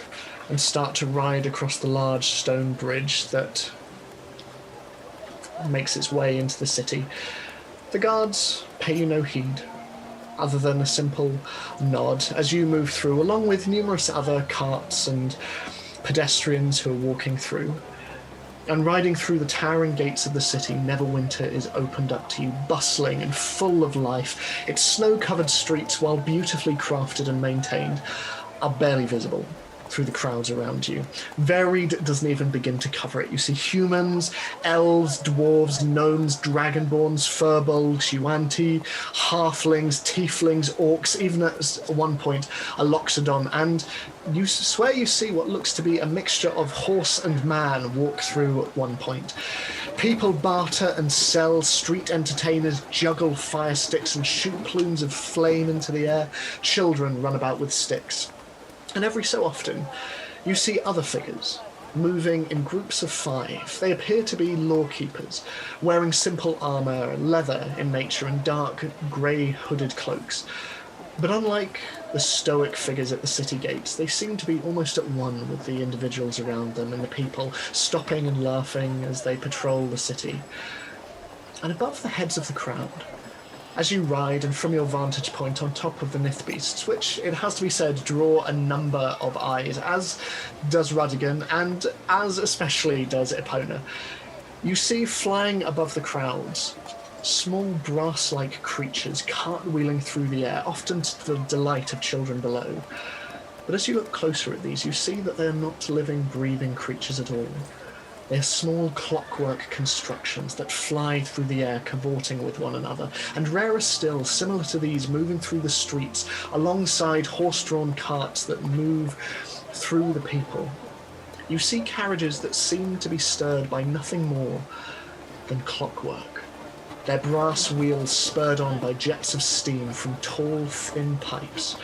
and start to ride across the large stone bridge that makes its way into the city, the guards pay you no heed, other than a simple nod as you move through, along with numerous other carts and pedestrians who are walking through. And riding through the towering gates of the city, Neverwinter is opened up to you, bustling and full of life. Its snow-covered streets, while beautifully crafted and maintained, are barely visible. through the crowds around you. Varied doesn't even begin to cover it. You see humans, elves, dwarves, gnomes, dragonborns, furbolgs, yuan-ti, halflings, tieflings, orcs, even at one point a loxodon, and you swear you see what looks to be a mixture of horse and man walk through at one point. People barter and sell, street entertainers juggle fire sticks and shoot plumes of flame into the air, children run about with sticks. And every so often, you see other figures, moving in groups of 5. They appear to be lawkeepers, wearing simple armour, leather in nature, and dark, grey hooded cloaks. But unlike the stoic figures at the city gates, they seem to be almost at one with the individuals around them and the people, stopping and laughing as they patrol the city. And above the heads of the crowd, as you ride and from your vantage point on top of the Nith beasts, which, it has to be said, draw a number of eyes, as does Ruddigan, and as especially does Epona, you see flying above the crowds small brass-like creatures cartwheeling through the air, often to the delight of children below. But as you look closer at these, you see that they're not living, breathing creatures at all. They're small clockwork constructions that fly through the air, cavorting with one another, and rarer still, similar to these, moving through the streets, alongside horse-drawn carts that move through the people. You see carriages that seem to be stirred by nothing more than clockwork, their brass wheels spurred on by jets of steam from tall, thin pipes.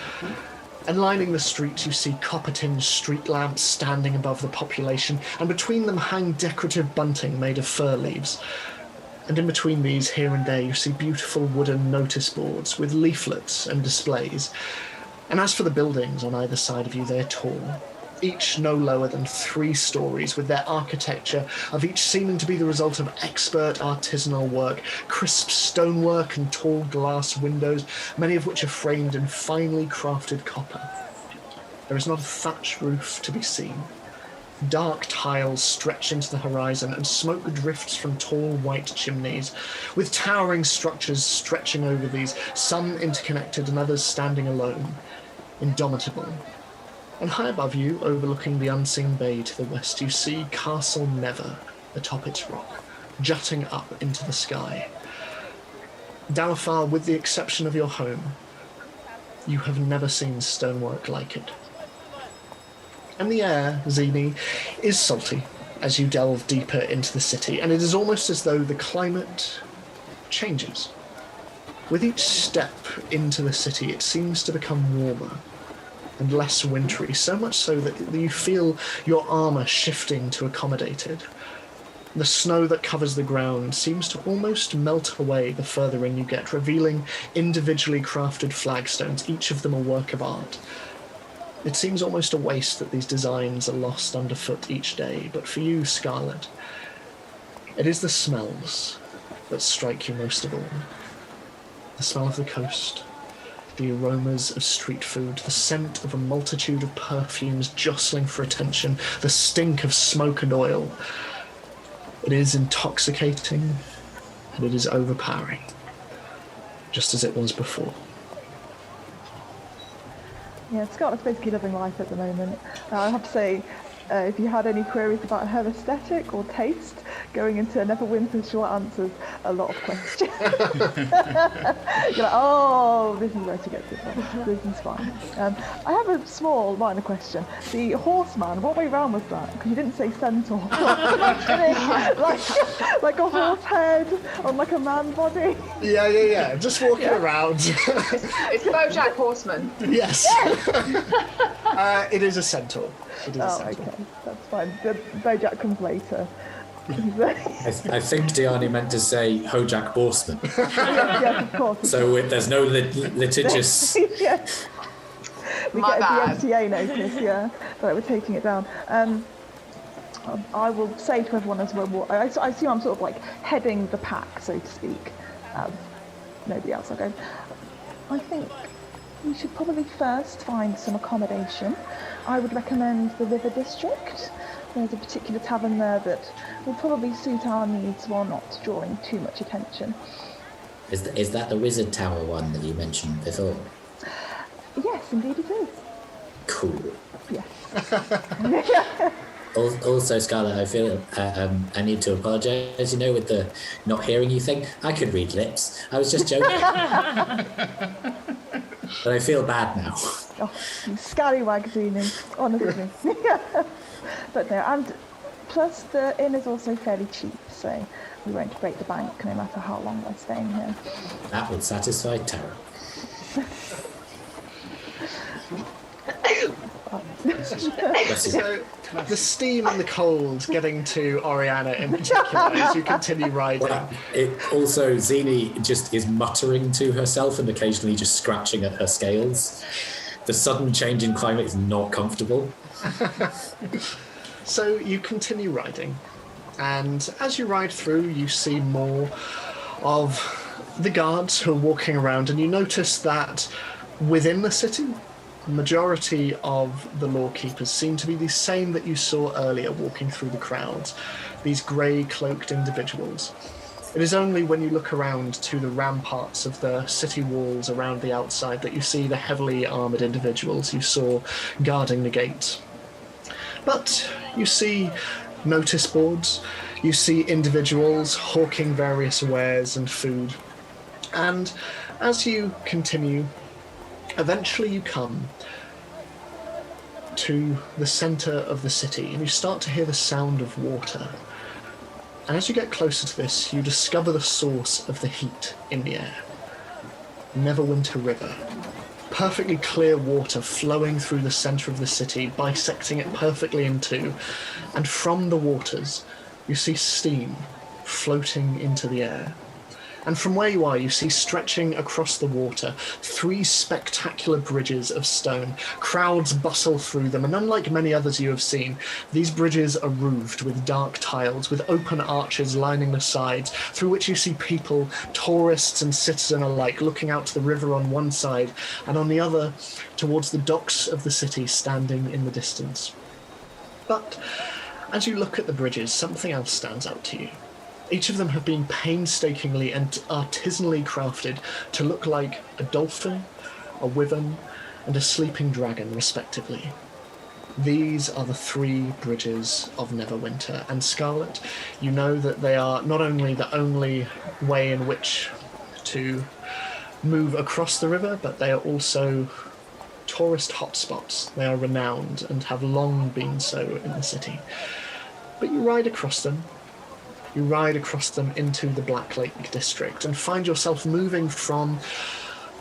And lining the streets, you see copper-tinged street lamps standing above the population, and between them hang decorative bunting made of fir leaves. And in between these, here and there, you see beautiful wooden notice boards with leaflets and displays. And as for the buildings on either side of you, they're tall, each no lower than 3 stories, with their architecture of each seeming to be the result of expert artisanal work, crisp stonework and tall glass windows, many of which are framed in finely crafted copper. There is not a thatch roof to be seen. Dark tiles stretch into the horizon, and smoke drifts from tall white chimneys, with towering structures stretching over these, some interconnected and others standing alone, indomitable. And high above you, overlooking the unseen bay to the west, you see Castle Never atop its rock, jutting up into the sky. Dalafar, with the exception of your home, you have never seen stonework like it. And the air, Zini, is salty as you delve deeper into the city, and it is almost as though the climate changes. With each step into the city, it seems to become warmer and less wintry, so much so that you feel your armour shifting to accommodate it. The snow that covers the ground seems to almost melt away the further in you get, revealing individually crafted flagstones, each of them a work of art. It seems almost a waste that these designs are lost underfoot each day, but for you, Scarlett, it is the smells that strike you most of all. The smell of the coast, the aromas of street food, the scent of a multitude of perfumes jostling for attention, the stink of smoke and oil. It is intoxicating, and it is overpowering, just as it was before. Yeah, Scarlett's basically living life at the moment. I have to say, if you had any queries about her aesthetic or taste, going into Neverwinter short answers a lot of questions. You're like, oh, this is where to get to from. This is fine. I have a small minor question. The horseman, what way round was that? Because you didn't say centaur. like a horse head on like a man body. Yeah. Just walking around. It's BoJack Horseman. Yes. It is a centaur. It is a centaur. Okay, that's fine. The BoJack comes later. I think Diani meant to say Hojack Borsman. Yes, of course. So there's no litigious... Yes. We My get bad. a DMTA notice, that we're taking it down. I will say to everyone as well, I assume I'm sort of like heading the pack, so to speak. Nobody else, okay. I think we should probably first find some accommodation. I would recommend the River District. There's a particular tavern there that will probably suit our needs while not drawing too much attention. Is that the Wizard Tower one that you mentioned before? Yes, indeed it is. Cool. Yes. Also, Scarlett, I feel I need to apologise. You know, with the not hearing you thing, I could read lips. I was just joking. But I feel bad now. Oh, you scallywag, Zini, honestly. But no, and plus the inn is also fairly cheap, so we won't break the bank no matter how long we're staying here. That would satisfy Tara. So the steam and the cold getting to Oriana in particular as you continue riding. Well, also, Zini just is muttering to herself and occasionally just scratching at her scales. The sudden change in climate is not comfortable. So you continue riding, and as you ride through, you see more of the guards who are walking around, and you notice that within the city, the majority of the lawkeepers seem to be the same that you saw earlier walking through the crowds, these grey cloaked individuals. It is only when you look around to the ramparts of the city walls around the outside that you see the heavily armoured individuals you saw guarding the gates. But you see notice boards, you see individuals hawking various wares and food, and as you continue, eventually you come to the centre of the city and you start to hear the sound of water. And as you get closer to this, you discover the source of the heat in the air. Neverwinter River. Perfectly clear water flowing through the centre of the city, bisecting it perfectly in two. And from the waters, you see steam floating into the air. And from where you are, you see stretching across the water 3 spectacular bridges of stone. Crowds bustle through them, and unlike many others you have seen, these bridges are roofed with dark tiles, with open arches lining the sides, through which you see people, tourists and citizen alike, looking out to the river on one side, and on the other, towards the docks of the city standing in the distance. But as you look at the bridges, something else stands out to you. Each of them have been painstakingly and artisanally crafted to look like a dolphin, a wyvern, and a sleeping dragon, respectively. These are the 3 bridges of Neverwinter, and Scarlett, you know that they are not only the only way in which to move across the river, but they are also tourist hotspots. They are renowned and have long been so in the city. But you ride across them. You ride across them into the Black Lake district and find yourself moving from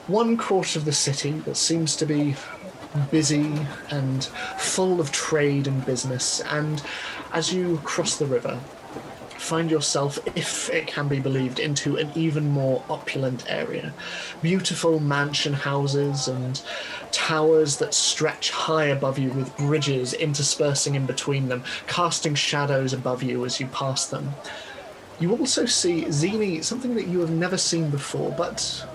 one quarter of the city that seems to be busy and full of trade and business, and as you cross the river, find yourself, if it can be believed, into an even more opulent area. Beautiful mansion houses and towers that stretch high above you with bridges interspersing in between them, casting shadows above you as you pass them. You also see, Zini, something that you have never seen before, but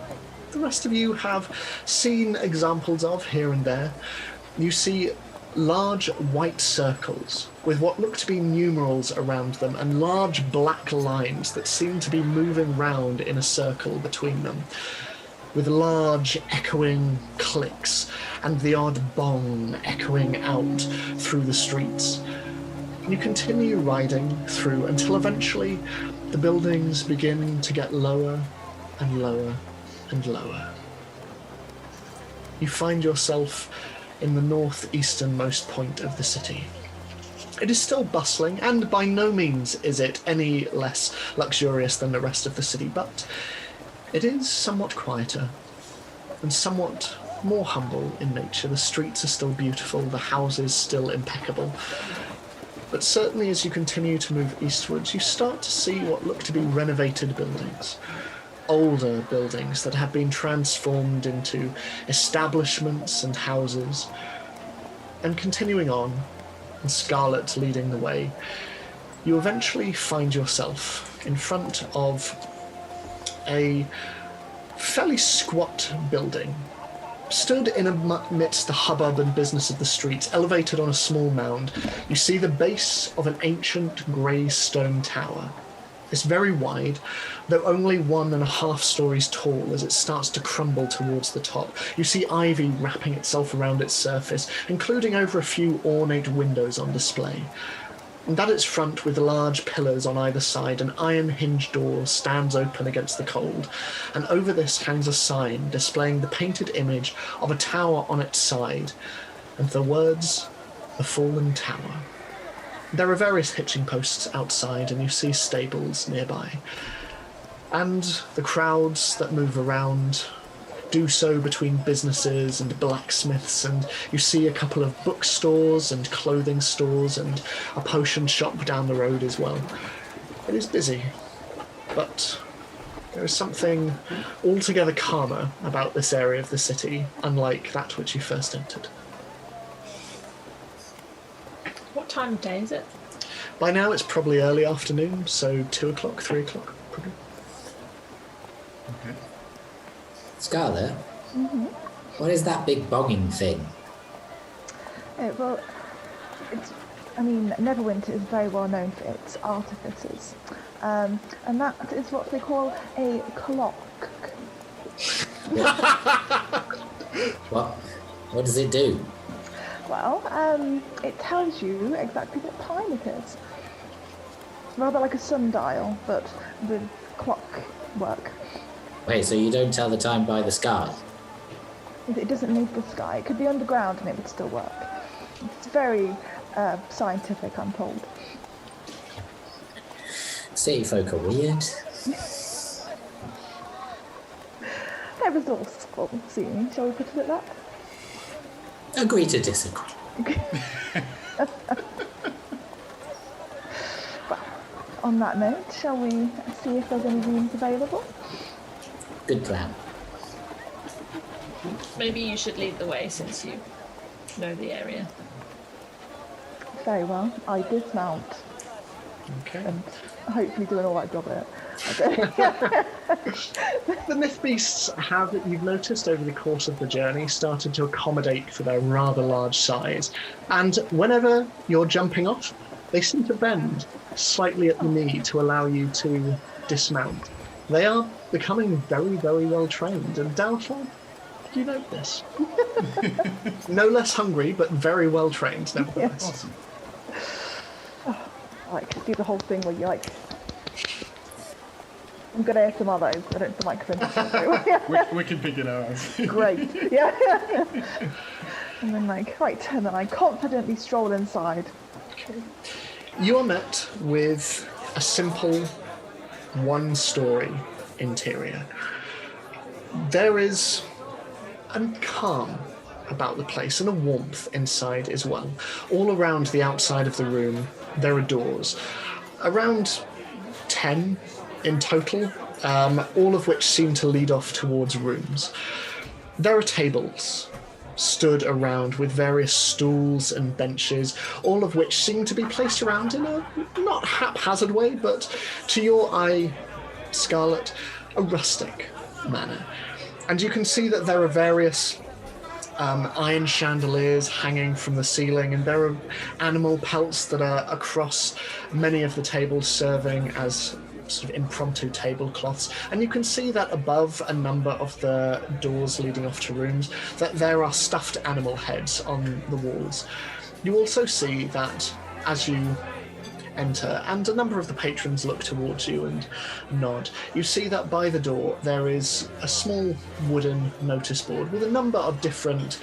the rest of you have seen examples of here and there. You see large white circles with what look to be numerals around them and large black lines that seem to be moving round in a circle between them, with large echoing clicks and the odd bong echoing out through the streets. You continue riding through until eventually the buildings begin to get lower and lower and lower. You find yourself in the northeasternmost point of the city. It is still bustling, and by no means is it any less luxurious than the rest of the city, but it is somewhat quieter and somewhat more humble in nature. The streets are still beautiful, the houses still impeccable. But certainly as you continue to move eastwards, you start to see what look to be renovated buildings. Older buildings that have been transformed into establishments and houses. And continuing on, and Scarlett leading the way, you eventually find yourself in front of a fairly squat building, stood in amidst the hubbub and business of the streets, elevated on a small mound. You see the base of an ancient grey stone tower, It's very wide, though only 1.5 stories tall as it starts to crumble towards the top. You see ivy wrapping itself around its surface, including over a few ornate windows on display. And at its front, with large pillars on either side, an iron hinged door stands open against the cold, and over this hangs a sign displaying the painted image of a tower on its side, and the words, "The Fallen Tower." There are various hitching posts outside, and you see stables nearby. And the crowds that move around do so between businesses and blacksmiths, and you see a couple of bookstores and clothing stores and a potion shop down the road as well. It is busy, but there is something altogether calmer about this area of the city, unlike that which you first entered. What time of day is it? By now it's probably early afternoon, so 2 o'clock, 3 o'clock, probably. Okay. Scarlett, what is that big bogging thing? Well, Neverwinter is very well known for its artificers, and that is what they call a clock. What does it do? Well, it tells you exactly what time it is. Rather like a sundial, but with clock work. Wait, so you don't tell the time by the sky? It doesn't need the sky. It could be underground and it would still work. It's very scientific, I'm told. City folk are weird. They're resourceful, seeming. Shall we put it at that? Agree to disagree. Well, on that note, shall we see if there's any rooms available? Good plan. Maybe you should lead the way since you know the area. Very well. I dismount Okay. and hopefully do an alright job at it. The myth beasts have, you've noticed over the course of the journey, started to accommodate for their rather large size. And whenever you're jumping off, they seem to bend slightly at the knee to allow you to dismount. They are becoming very, very well trained, and Doubtful, you note this. No less hungry, but very well trained, nevertheless. Awesome. Like, do the whole thing where you like... I'm going to ASMR those. I don't feel like We can pick it out. Great. Yeah. And then right, and then I confidently stroll inside. Okay. You are met with a simple one-story interior. There is a calm about the place and a warmth inside as well. All around the outside of the room, there are doors. Around 10 in total, all of which seem to lead off towards rooms. There are tables stood around with various stools and benches, all of which seem to be placed around in a not haphazard way, but to your eye, Scarlett, a rustic manner. And you can see that there are various iron chandeliers hanging from the ceiling, and there are animal pelts that are across many of the tables serving as sort of impromptu tablecloths. And you can see that above a number of the doors leading off to rooms, that there are stuffed animal heads on the walls. You also see that as you enter, and a number of the patrons look towards you and nod, you see that by the door there is a small wooden notice board with a number of different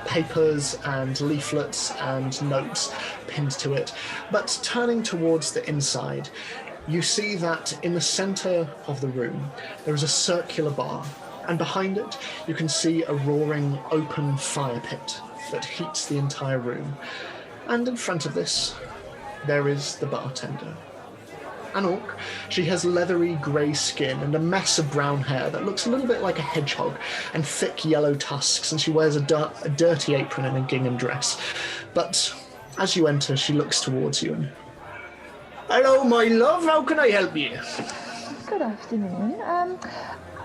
papers and leaflets and notes pinned to it. But turning towards the inside, you see that in the center of the room there is a circular bar, and behind it you can see a roaring open fire pit that heats the entire room. And in front of this, there is the bartender. An orc. She has leathery grey skin and a mess of brown hair that looks a little bit like a hedgehog, and thick yellow tusks, and she wears a dirty apron and a gingham dress. But as you enter, she looks towards you and... "Hello, my love, how can I help you?" Good afternoon.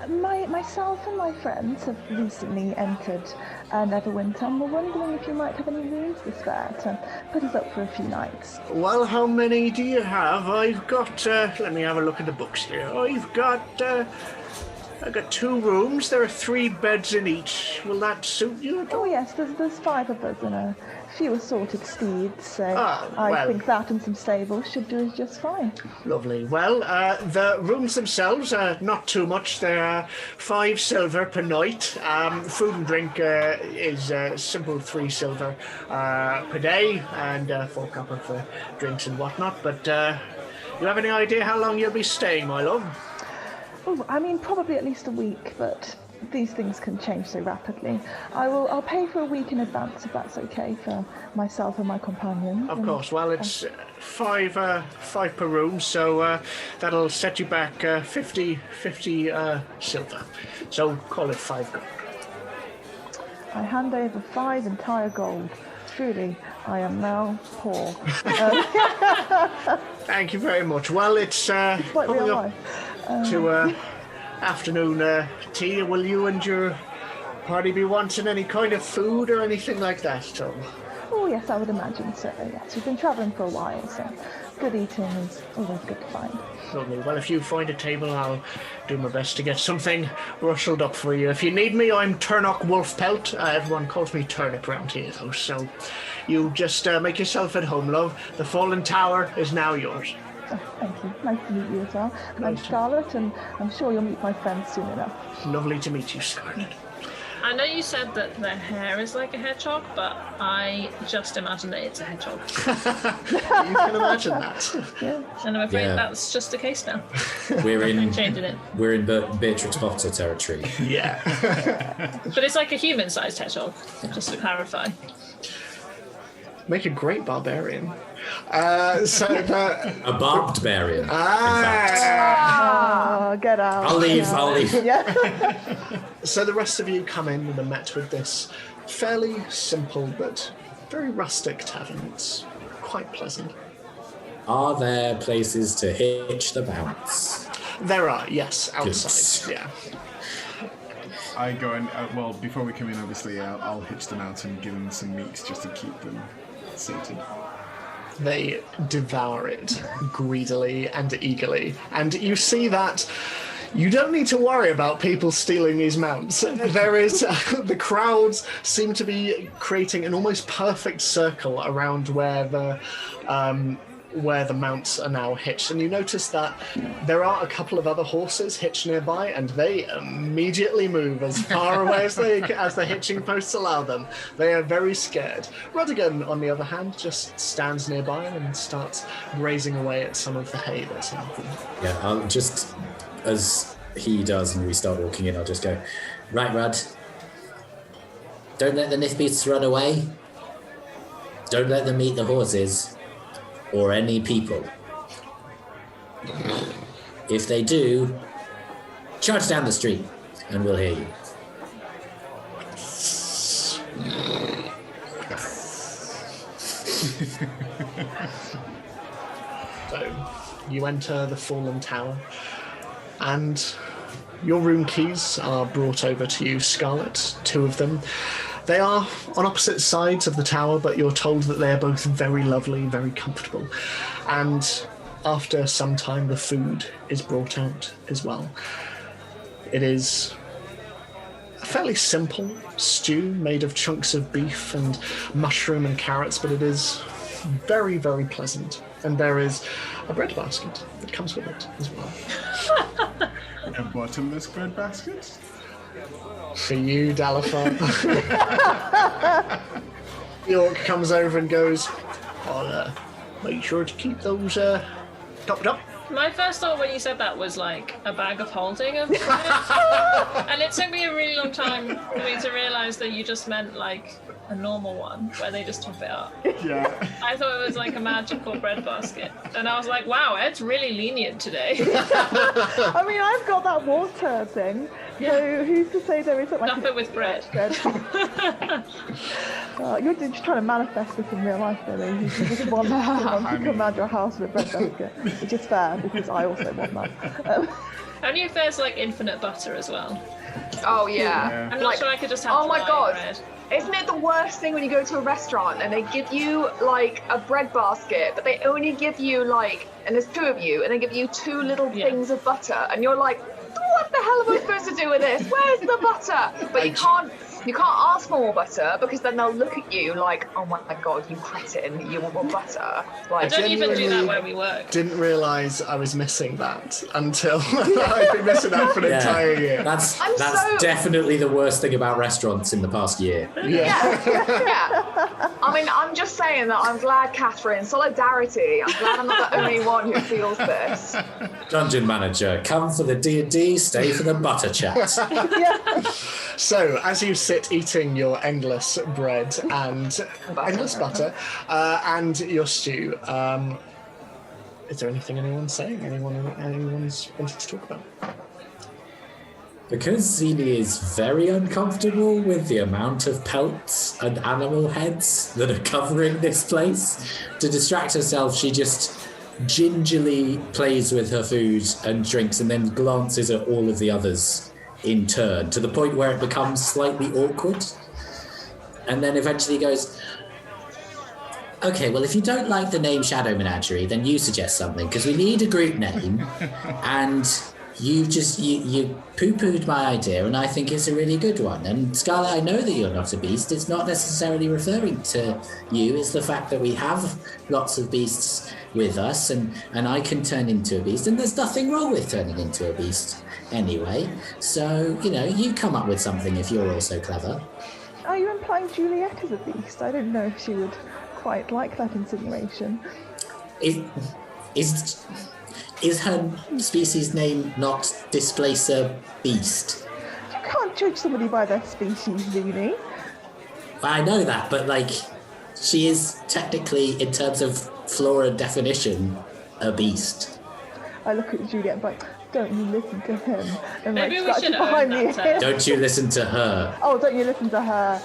Myself and my friends have recently entered Neverwinter, and we're wondering if you might have any rooms to spare to put us up for a few nights. Well, how many do you have? I've got, let me have a look at the books here. I've got 2 rooms. There are 3 beds in each. Will that suit you? Oh yes, there's 5 of us and a few assorted steeds, so I think that and some stables should do us just fine. Lovely. Well, the rooms themselves are not too much. They're 5 silver per night. Food and drink is simple 3 silver per day, and 4 copper for drinks and whatnot. But you have any idea how long you'll be staying, my love? Oh, I mean, probably at least a week, but these things can change so rapidly. I'll pay for a week in advance if that's okay for myself and my companions. Of course. Well, it's 5 per room, so that'll set you back 50 silver. So call it 5 gold. I hand over 5 entire gold. Truly, I am now poor. Thank you very much. Well, it's coming up to afternoon tea. Will you and your party be wanting any kind of food or anything like that, Tom? Oh yes, I would imagine so. Yes, we've been travelling for a while, so good eating is always good to find. Lovely. Well, if you find a table, I'll do my best to get something rustled up for you. If you need me, I'm Turnock Wolfpelt. Everyone calls me Turnip round here, though. So you just make yourself at home, love. The Fallen Tower is now yours. Oh, thank you. Nice to meet you as well. I'm Scarlett, and I'm sure you'll meet my friends soon enough. Lovely to meet you, Scarlett. I know you said that their hair is like a hedgehog, but I just imagine that it's a hedgehog. You can imagine that. Yeah. And I'm afraid that's just the case now. We're in changing it. We're in Beatrix Potter territory. Yeah. But it's like a human-sized hedgehog, just to clarify. Make a great barbarian. A barbed barbarian. Get out. I'll leave. Yeah. So the rest of you come in and are met with this fairly simple but very rustic tavern. It's quite pleasant. Are there places to hitch the bounce? There are, yes, outside. Good. Yeah. I go in, well, before we come in, obviously, I'll hitch them out and give them some meat just to keep them sated. They devour it greedily and eagerly. And you see that you don't need to worry about people stealing these mounts. There is, the crowds seem to be creating an almost perfect circle around where the mounts are now hitched, and you notice that there are a couple of other horses hitched nearby, and they immediately move as far away as the hitching posts allow them. They are very scared. Rodigan, on the other hand, just stands nearby and starts grazing away at some of the hay that's in them. Yeah, I'll just, as he does and we start walking in, I'll just go, right, Rod, don't let the Nithbeasts run away. Don't let them eat the horses. Or any people. If they do, charge down the street and we'll hear you. So you enter the Fallen Tower, and your room keys are brought over to you, Scarlett, 2 of them. They are on opposite sides of the tower, but you're told that they are both very lovely, very comfortable. And after some time, the food is brought out as well. It is a fairly simple stew made of chunks of beef and mushroom and carrots, but it is very, very pleasant. And there is a bread basket that comes with it as well. A bottomless bread basket? For you, Dalifar. York comes over and goes, I'll make sure to keep those topped up. My first thought when you said that was like a bag of holding of bread. And it took me a really long time for me to realise that you just meant like a normal one where they just top it up. Yeah. I thought it was like a magical breadbasket. And I was like, wow, Ed's really lenient today. I mean, I've got that water thing. So who's to say there isn't like Stuff it with bread. You're just trying to manifest this in real life, really. You just want someone to come around your house with a bread basket, which is fair because I also want that. Only if there's like infinite butter as well. Oh yeah. I'm not sure I could just have Oh my dry god. bread. Isn't it the worst thing when you go to a restaurant and they give you like a bread basket, but they only give you like, and there's two of you, and they give you two little things of butter, and you're like, what the hell am I supposed to do with this? Where's the butter? But you can't ask for more butter because then they'll look at you like, oh my god, you cretin, you want more butter. Like, I don't even do that where we work. Didn't realise I was missing that until I've been missing that for an entire year. That's definitely the worst thing about restaurants in the past year. Yeah. I mean, I'm just saying that I'm glad, Catherine, solidarity. I'm glad I'm not the only one who feels this. Dungeon manager, come for the D&D, stay for the butter chat. So, as you sit eating your endless bread and endless butter and your stew, is there anything anyone's saying? Anyone's wanted to talk about? Because Zini is very uncomfortable with the amount of pelts and animal heads that are covering this place, to distract herself, she just gingerly plays with her food and drinks and then glances at all of the others in turn, to the point where it becomes slightly awkward. And then eventually goes, okay, well, if you don't like the name Shadow Menagerie, then you suggest something, because we need a group name, and you poo-pooed my idea, and I think it's a really good one. And Scarlett, I know that you're not a beast. It's not necessarily referring to you. It's the fact that we have lots of beasts with us, and I can turn into a beast, and there's nothing wrong with turning into a beast anyway. So, you come up with something if you're also clever. Are you implying Juliet is a beast? I don't know if she would quite like that insinuation. Is her species name not Displacer Beast? You can't judge somebody by their species, Zini. I know that, but she is technically, in terms of flora definition, a beast. I look at Juliet and like, don't you listen to him? And Maybe we should behind own me. that. Don't you listen to her. Oh, don't you listen to her.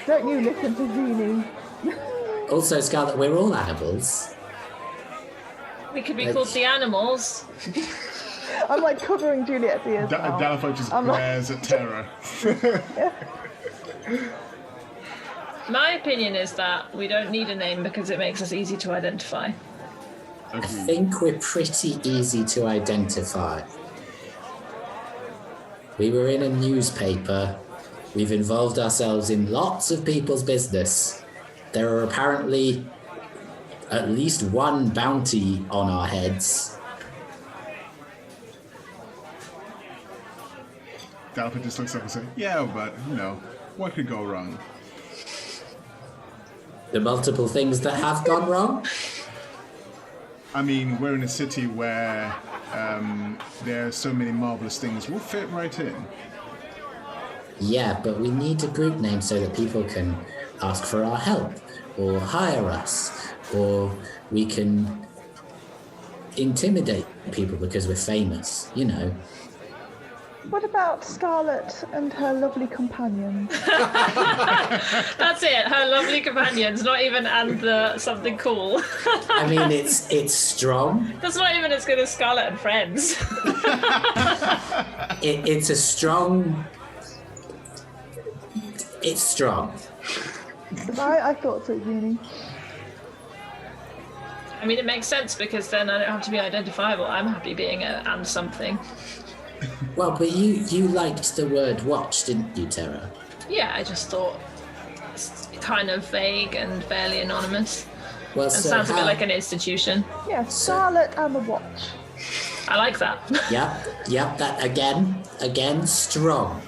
Don't you listen to Zini. Also, Scarlett, we're all animals. We could be called the animals. I'm like covering Juliet's ears now. Dalifo just glares at Terra. My opinion is that we don't need a name because it makes us easy to identify. I think we're pretty easy to identify. We were in a newspaper. We've involved ourselves in lots of people's business. There are apparently at least one bounty on our heads. Dalifo just looks up and says, yeah, but, what could go wrong? The multiple things that have gone wrong? I mean, we're in a city where there are so many marvelous things. We'll fit right in. Yeah, but we need a group name so that people can ask for our help, or hire us, or we can intimidate people because we're famous, What about Scarlett and her lovely companions? That's it, her lovely companions, not even and the something cool. I mean, it's strong. That's not even as good as Scarlett and Friends. It's a strong... It's strong. I thought so, Uni. I mean, it makes sense because then I don't have to be identifiable. I'm happy being a and something. Well, but you liked the word watch, didn't you, Terra? Yeah, I just thought it's kind of vague and fairly anonymous. Well, It sounds a bit like an institution. Yeah, Scarlett and the Watch. I like that. Yep, that again, strong.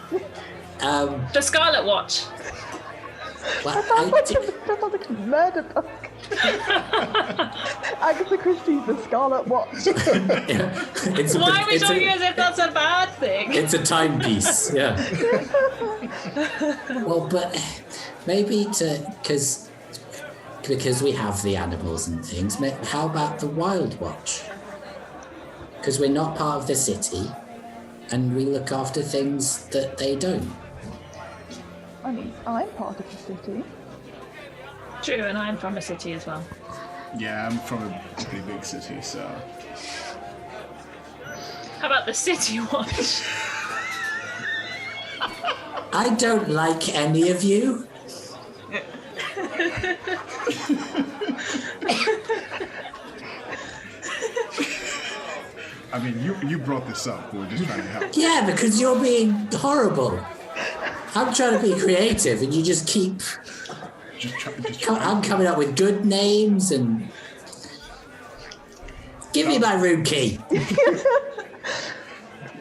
The Scarlet Watch. Well, That sounds like a murder book. Agatha Christie's The Scarlet Watch. Why are we talking as if that's a bad thing? It's a timepiece, yeah. Well, but maybe because we have the animals and things, how about the Wild Watch? Because we're not part of the city, and we look after things that they don't. I mean, I'm part of the city. True, and I'm from a city as well. Yeah, I'm from a pretty big city, so... How about the City Watch? I don't like any of you. I mean, you brought this up. We were just trying to help. Yeah, because you're being horrible. I'm trying to be creative, and you just keep... I'm coming up with good names and... Give me my room key.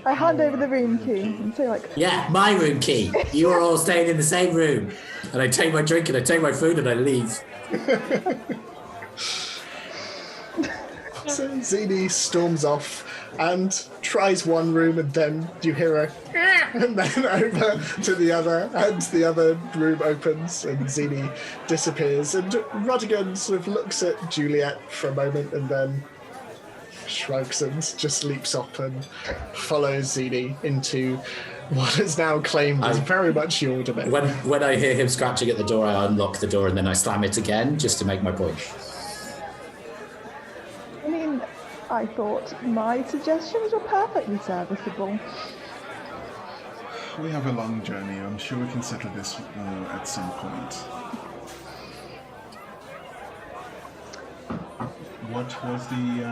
I hand over the room key and say like... Yeah, my room key. You are all staying in the same room. And I take my drink and I take my food and I leave. So Zini storms off and tries one room, and then you hear a and then over to the other, and the other room opens and Zini disappears, and Rodigan sort of looks at Juliet for a moment and then shrugs and just leaps up and follows Zini into what is now claimed as very much your domain. When I hear him scratching at the door, I unlock the door and then I slam it again just to make my point. I mean, I thought my suggestions were perfectly serviceable. We have a long journey. I'm sure we can settle this at some point. What was the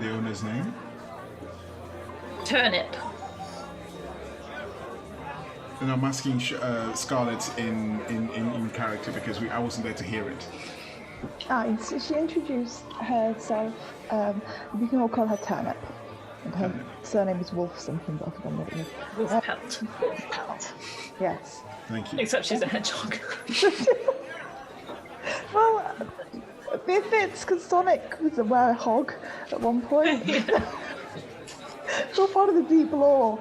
owner's name? Turnip. And I'm asking Scarlett in character because I wasn't there to hear it. So she introduced herself. We can all call her Turnip. And her surname is Wolf something, but I forgot what it is. Wolfpelt. Yes. Thank you. Except she's a hedgehog. Well, it fits because Sonic was a werehog at one point. Yeah. It's all part of the deep lore.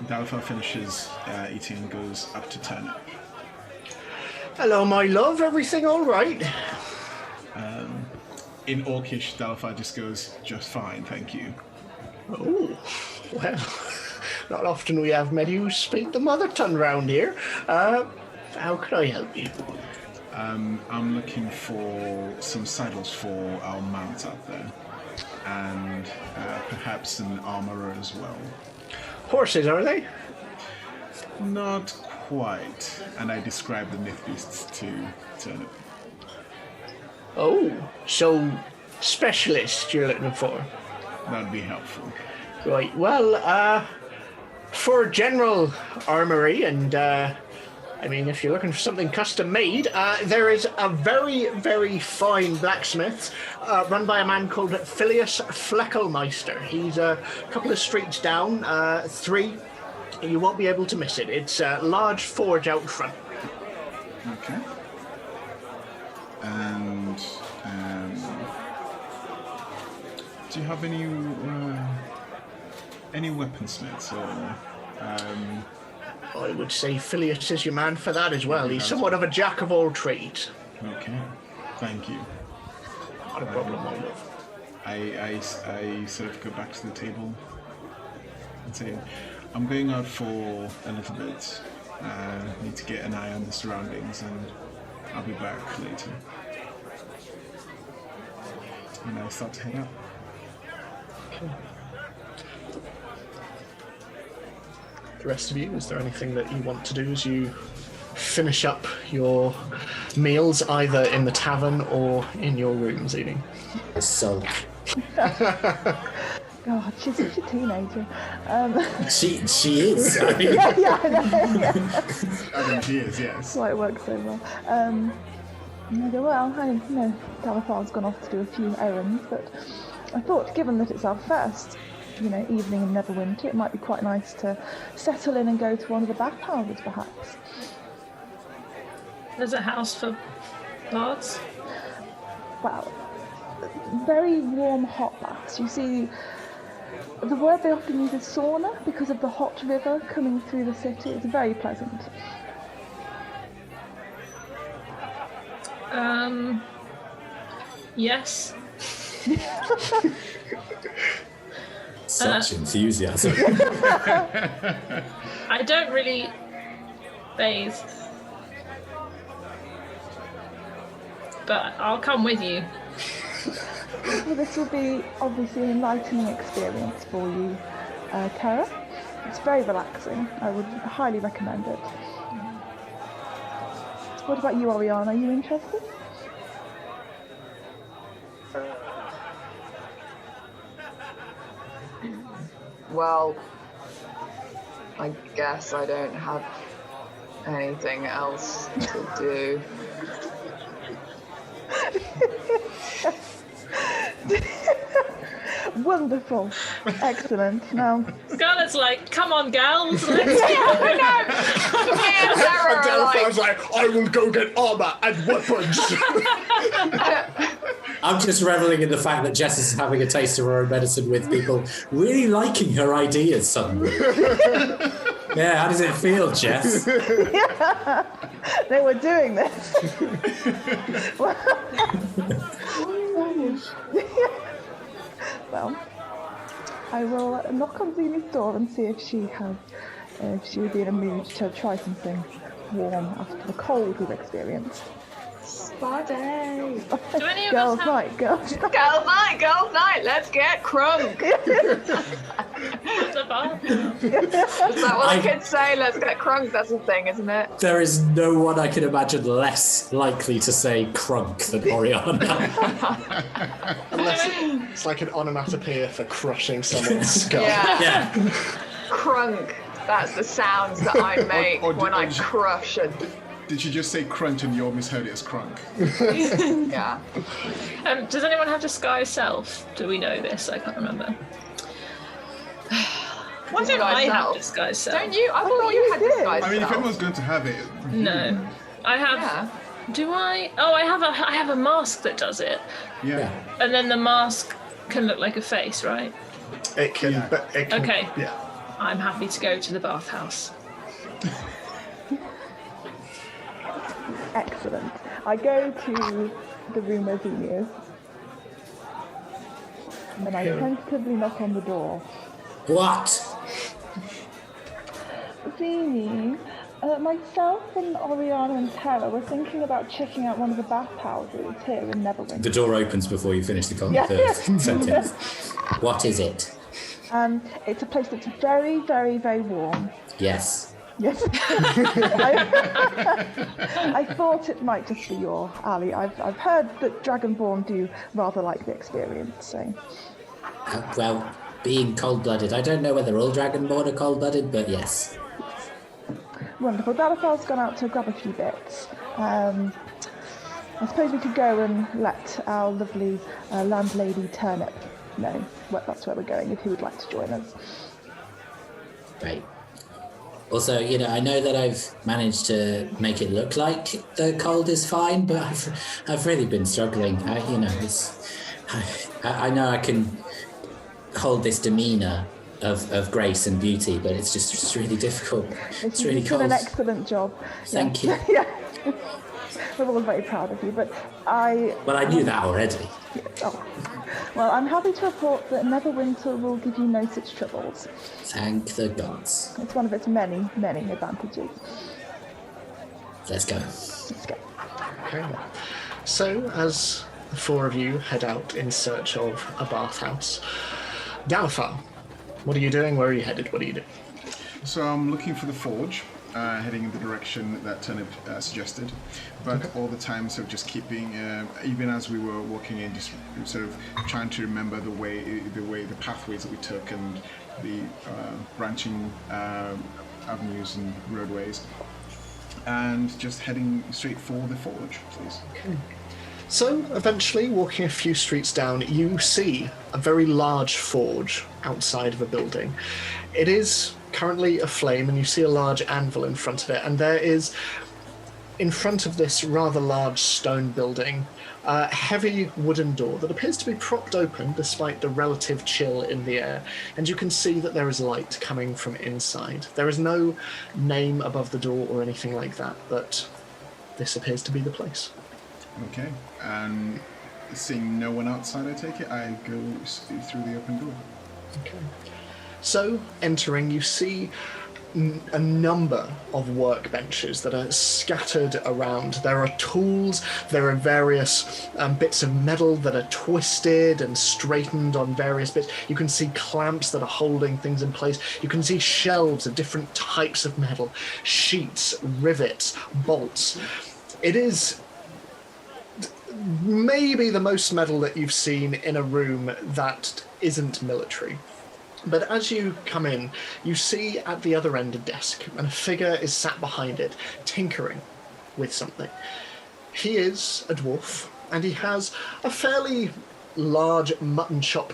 Dalfa finishes eating and goes up to Turnip. Hello, my love. Everything all right? In Orcish, Dalfa just goes, just fine, thank you. Oh, well, not often we have met you speak the mother tongue round here. How can I help you? I'm looking for some saddles for our mounts out there, and perhaps an armorer as well. Horses, are they? Not quite. And I describe the myth beasts to Turnip. Oh, so specialist you're looking for? That'd be helpful. Right, well, for general armory and, I mean, if you're looking for something custom made, there is a very, very fine blacksmith run by a man called Phileas Fleckelmeister. He's a couple of streets down, 3. You won't be able to miss it. It's a large forge out front. Okay. And do you have any weaponsmiths or? I would say Phileas is your man for that as well. He's somewhat of a jack of all trades. Okay, thank you. Not a problem, my love. I sort of go back to the table and say, I'm going out for a little bit. Need to get an eye on the surroundings, and I'll be back later. And I start to head out. Okay. The rest of you, is there anything that you want to do as you finish up your meals, either in the tavern or in your rooms eating? Sulk. God, she's such a teenager. She is. I mean. Yeah, I know. Yeah. I mean, she is, yes. That's why it works so well. And I go, well, Dalfar's gone off to do a few errands, but I thought, given that it's our first, evening in Neverwinter, it might be quite nice to settle in and go to one of the bath houses, perhaps. There's a house for bards? Well, very warm hot baths. You see The word they often use is sauna because of the hot river coming through the city. It's very pleasant. Yes. Such enthusiasm. I don't really bathe, but I'll come with you. Well, this will be obviously an enlightening experience for you, Tara. It's very relaxing. I would highly recommend it. What about you, Oriana? Are you interested? Well, I guess I don't have anything else to do. Wonderful. Excellent. Now, Scarlett's like, come on, gals. Let's Me and Sarah And are like, Delphine's like, I will go get armor and weapons. I'm just reveling in the fact that Jess is having a taste of her own medicine with people really liking her ideas suddenly. Yeah, how does it feel, Jess? they were doing this. Well, I will knock on Zimi's door and see if she would be in a mood to try something warm after the cold we've experienced. spa day. Do any of Girls' us have... night, girls' night. Girls' night, let's get crunk. the bar? Is that what the kids say? Let's get crunk, that's a thing, isn't it? There is no one I can imagine less likely to say crunk than Oriana. Unless it's like an onomatopoeia for crushing someone's skull. Yeah. Crunk. That's the sounds that I make Or when I did- crush it. Did she just say crunch and you all misheard it as crunk? Yeah. Does anyone have disguise self? Do we know this? I can't remember. Why don't I have disguise self? Don't you? I thought you had did. disguise I mean, if self. anyone's going to have it, No. I have... Yeah. Do I? Oh, I have a mask that does it. yeah. And then the mask can look like a face, right? It can, Yeah. but it can, Okay. Yeah. I'm happy to go to the bathhouse. Excellent. I go to the room where Zini is. And then I tentatively knock on the door. What? Zini, myself and Oriana and Tara were thinking about checking out one of the bathhouses here in Neverwinter. The door opens before you finish the Yeah. sentence. What is it? It's a place that's very, very, very warm. Yes. Yes. I thought it might just be your alley. I've heard that Dragonborn do rather like the experience, so... Well, being cold-blooded, I don't know whether all Dragonborn are cold-blooded, but yes. Wonderful. Dalifal's gone out to grab a few bits. I suppose we could go and let our lovely landlady Turnip know that's where we're going, if he would like to join us. Right. Also, I know that I've managed to make it look like the cold is fine, but I've really been struggling. I know I can hold this demeanour of grace and beauty, but it's just really difficult. It's really You've done cold. an excellent job. Thank you. Yeah. We're all very proud of you, but Well, I knew that already. Oh. Well, I'm happy to report that Neverwinter will give you no such troubles. Thank the gods. It's one of its many, many advantages. Let's go. Let's go. Okay. So, as the four of you head out in search of a bathhouse, Dalifar, what are you doing? Where are you headed? What are you doing? So I'm looking for the forge, heading in the direction that Turnip suggested, but all the time sort of just keeping, even as we were walking in, just sort of trying to remember the pathways that we took and the branching avenues and roadways, and just heading straight for the forge, please. Okay. So, eventually, walking a few streets down, you see a very large forge outside of a building. It is currently aflame, and you see a large anvil in front of it, and there is in front of this rather large stone building, a heavy wooden door that appears to be propped open despite the relative chill in the air, and you can see that there is light coming from inside. There is no name above the door or anything like that, but this appears to be the place. Okay. And seeing no one outside, I take it, I go through the open door. Okay. So, entering, you see a number of workbenches that are scattered around. There are tools, there are various bits of metal that are twisted and straightened on various bits. You can see clamps that are holding things in place. You can see shelves of different types of metal, sheets, rivets, bolts. It is maybe the most metal that you've seen in a room that isn't military. But as you come in, you see at the other end a desk, and a figure is sat behind it, tinkering with something. He is a dwarf, and he has a fairly large mutton chop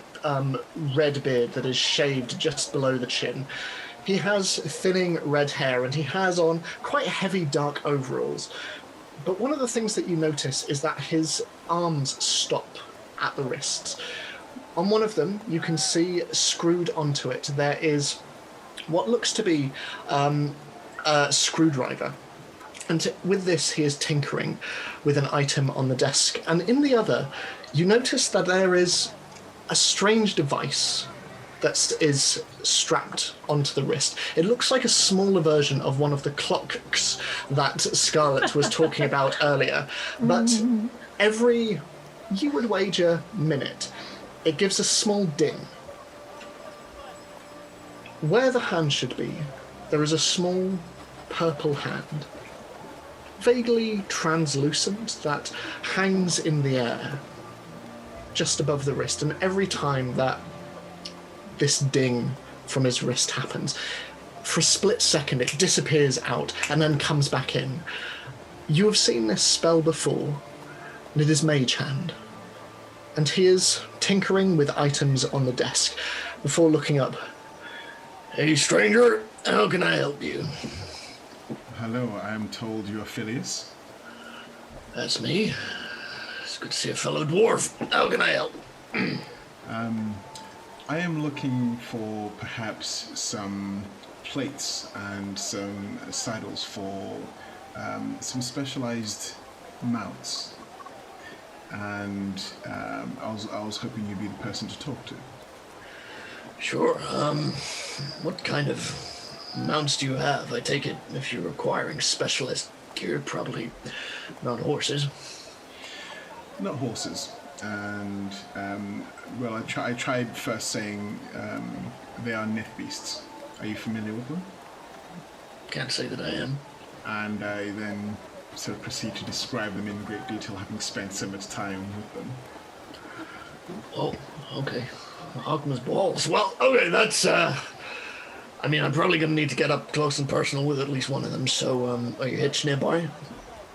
red beard that is shaved just below the chin. He has thinning red hair, and he has on quite heavy dark overalls. But one of the things that you notice is that his arms stop at the wrists. On one of them, you can see screwed onto it, there is what looks to be a screwdriver. And with this, he is tinkering with an item on the desk. And in the other, you notice that there is a strange device that is strapped onto the wrist. It looks like a smaller version of one of the clocks that Scarlett was talking about earlier. But every, you would wager, minute, it gives a small ding. Where the hand should be, there is a small purple hand, vaguely translucent, that hangs in the air just above the wrist. And every time that this ding from his wrist happens, for a split second it disappears out and then comes back in. You have seen this spell before, and it is Mage Hand. And he is tinkering with items on the desk before looking up. Hey, stranger, how can I help you? Hello, I am told you are Phileas. That's me. It's good to see a fellow dwarf. How can I help? I am looking for perhaps some plates and some saddles for some specialized mounts. And I was hoping you'd be the person to talk to. Sure. What kind of mounts do you have? I take it if you're requiring specialist gear, probably not horses. Not horses. And, well, I tried first saying they are Nith beasts. Are you familiar with them? Can't say that I am. And I then sort of proceed to describe them in great detail, having spent so much time with them. Oh, okay. Ogma's balls. Well, okay, that's, I mean, I'm probably going to need to get up close and personal with at least one of them, so, are you hitched nearby?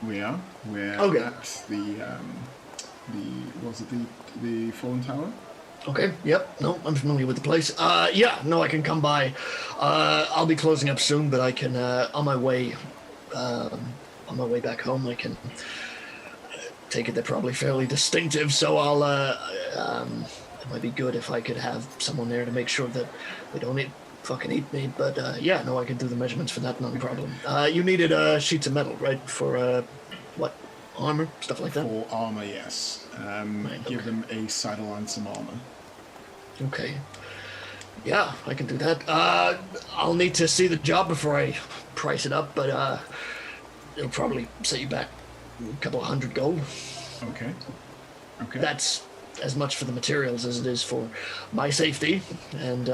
We are. We're Okay. at the Fallen Tower? Okay, yep, no, I'm familiar with the place. Yeah, no, I can come by. I'll be closing up soon, but I can, on my way back home, I can take it they're probably fairly distinctive, so I'll, it might be good if I could have someone there to make sure that they don't fucking eat me, but, yeah, no, I can do the measurements for that, not a problem. You needed, sheets of metal, right, for, what, armor, stuff like that? For armor, yes. Give them a saddle and some armor. Okay. Yeah, I can do that. I'll need to see the job before I price it up, but it'll probably set you back a couple of 100 gold. Okay. Okay. That's as much for the materials as it is for my safety and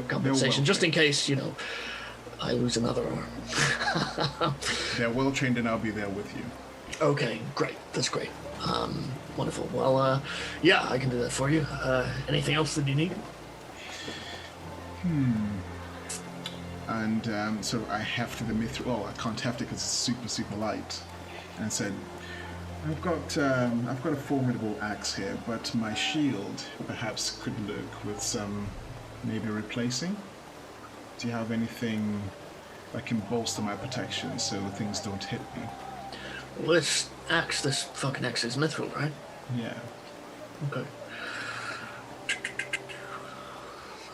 compensation, just in case, I lose another arm. They're well trained and I'll be there with you. Okay, great. That's great. Wonderful. Well, yeah, I can do that for you. Anything else that you need? And so I hefted the mithril. Well, I can't heft it because it's super, super light. And said, I've got a formidable axe here, but my shield perhaps could look with some maybe replacing. Do you have anything that can bolster my protection so things don't hit me. Well, this fucking axe is mithril, right? Yeah. Okay.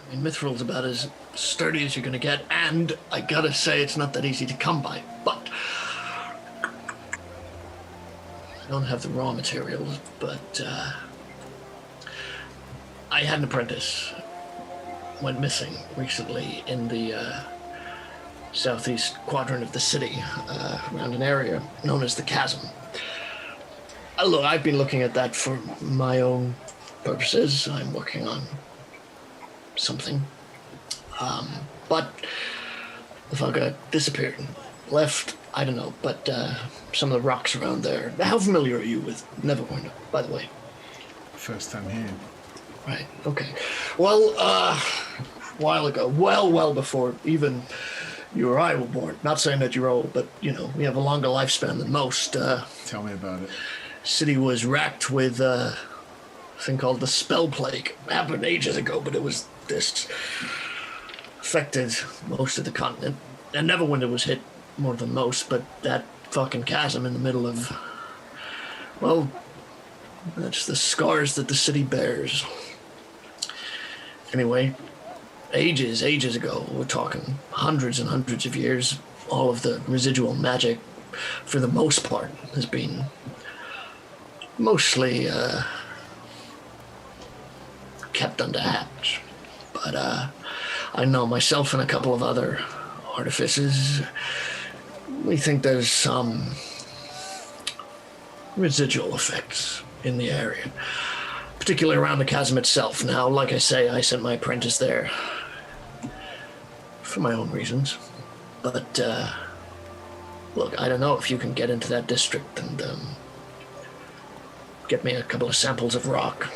I mean, mithril's about as sturdy as you're gonna get, and I gotta say it's not that easy to come by, but I don't have the raw materials, but I had an apprentice went missing recently in the southeast quadrant of the city, around an area known as the Chasm. Look, I've been looking at that for my own purposes. I'm working on something. But the fucker disappeared. Left, I don't know, but some of the rocks around there. How familiar are you with Neverwinter, by the way? First time here. Right, okay. Well, a while ago, well before even you or I were born. Not saying that you're old, but, you know, we have a longer lifespan than most. Tell me about it. City was racked with a thing called the Spell Plague. It happened ages ago, but it was this affected most of the continent. And Neverwinter was hit more than most, but that fucking chasm in the middle of, well, that's the scars that the city bears. Anyway, ages ago, we're talking hundreds and hundreds of years, all of the residual magic, for the most part, has been mostly kept under hatch. But I know myself and a couple of other artificers, we think there's some residual effects in the area, particularly around the chasm itself. Now, like I say, I sent my apprentice there for my own reasons, but look, I don't know if you can get into that district and get me a couple of samples of rock.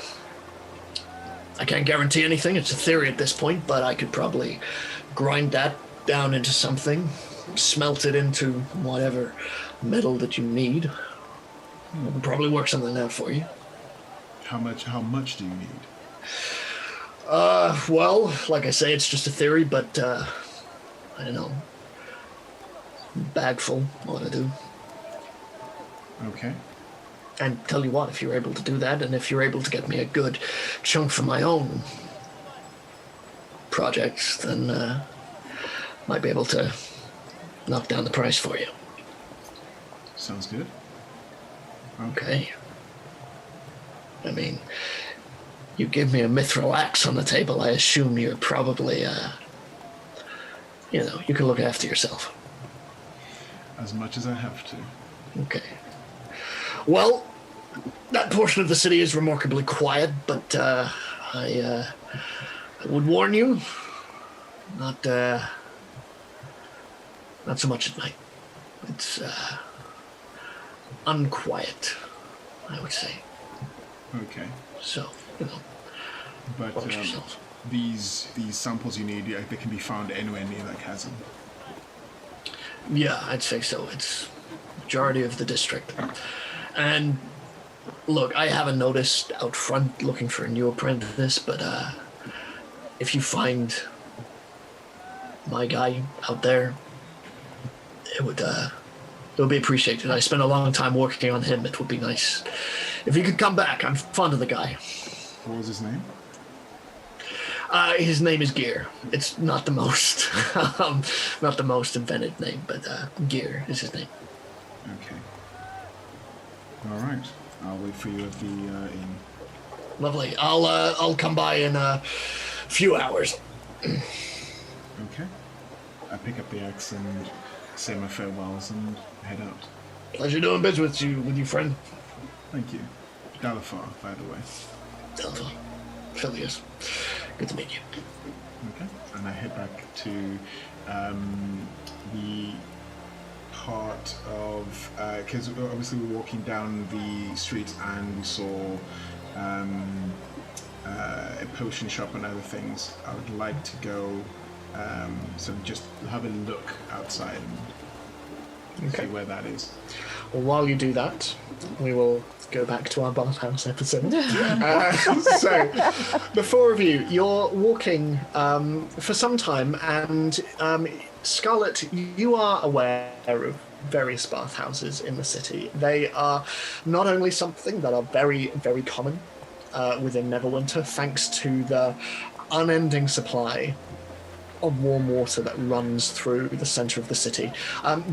I can't guarantee anything, it's a theory at this point, but I could probably grind that down into something, smelt it into whatever metal that you need. I can probably work something out for you. How much do you need? Well, like I say, it's just a theory, but I don't know. Bag full ought to do. Okay. And tell you what, if you're able to do that, and if you're able to get me a good chunk for my own projects, then might be able to knock down the price for you. Sounds good. Okay. I mean, you give me a mithril axe on the table, I assume you're probably, you know, you can look after yourself. As much as I have to. Okay. Well, that portion of the city is remarkably quiet, but I would warn you, not so much at night. It's unquiet, I would say. Okay. So, you know, But watch yourself. these samples you need, they can be found anywhere near that chasm. Yeah, I'd say so. It's majority of the district. And look, I haven't noticed out front looking for a new apprentice, but if you find my guy out there, it would be appreciated. I spent a long time working on him. It would be nice if he could come back. I'm fond of the guy. What was his name? His name is Gear. It's not the most not the most invented name, but Gear is his name. Okay. All right. I'll wait for you at the inn. Lovely. I'll come by in a few hours. Okay. I pick up the axe and say my farewells and head out. Pleasure doing business with you, friend. Thank you. Dalifar, by the way. Delta. Phileas. Good to meet you. Okay. And I head back to the part of because obviously we're walking down the street and we saw a potion shop and other things. I would like to go sort of just have a look outside and see where that is. Well, while you do that, we will go back to our bathhouse episode. So, the four of you, you're walking for some time, and Scarlett, you are aware of various bathhouses in the city. They are not only something that are very, very common within Neverwinter, thanks to the unending supply of warm water that runs through the center of the city,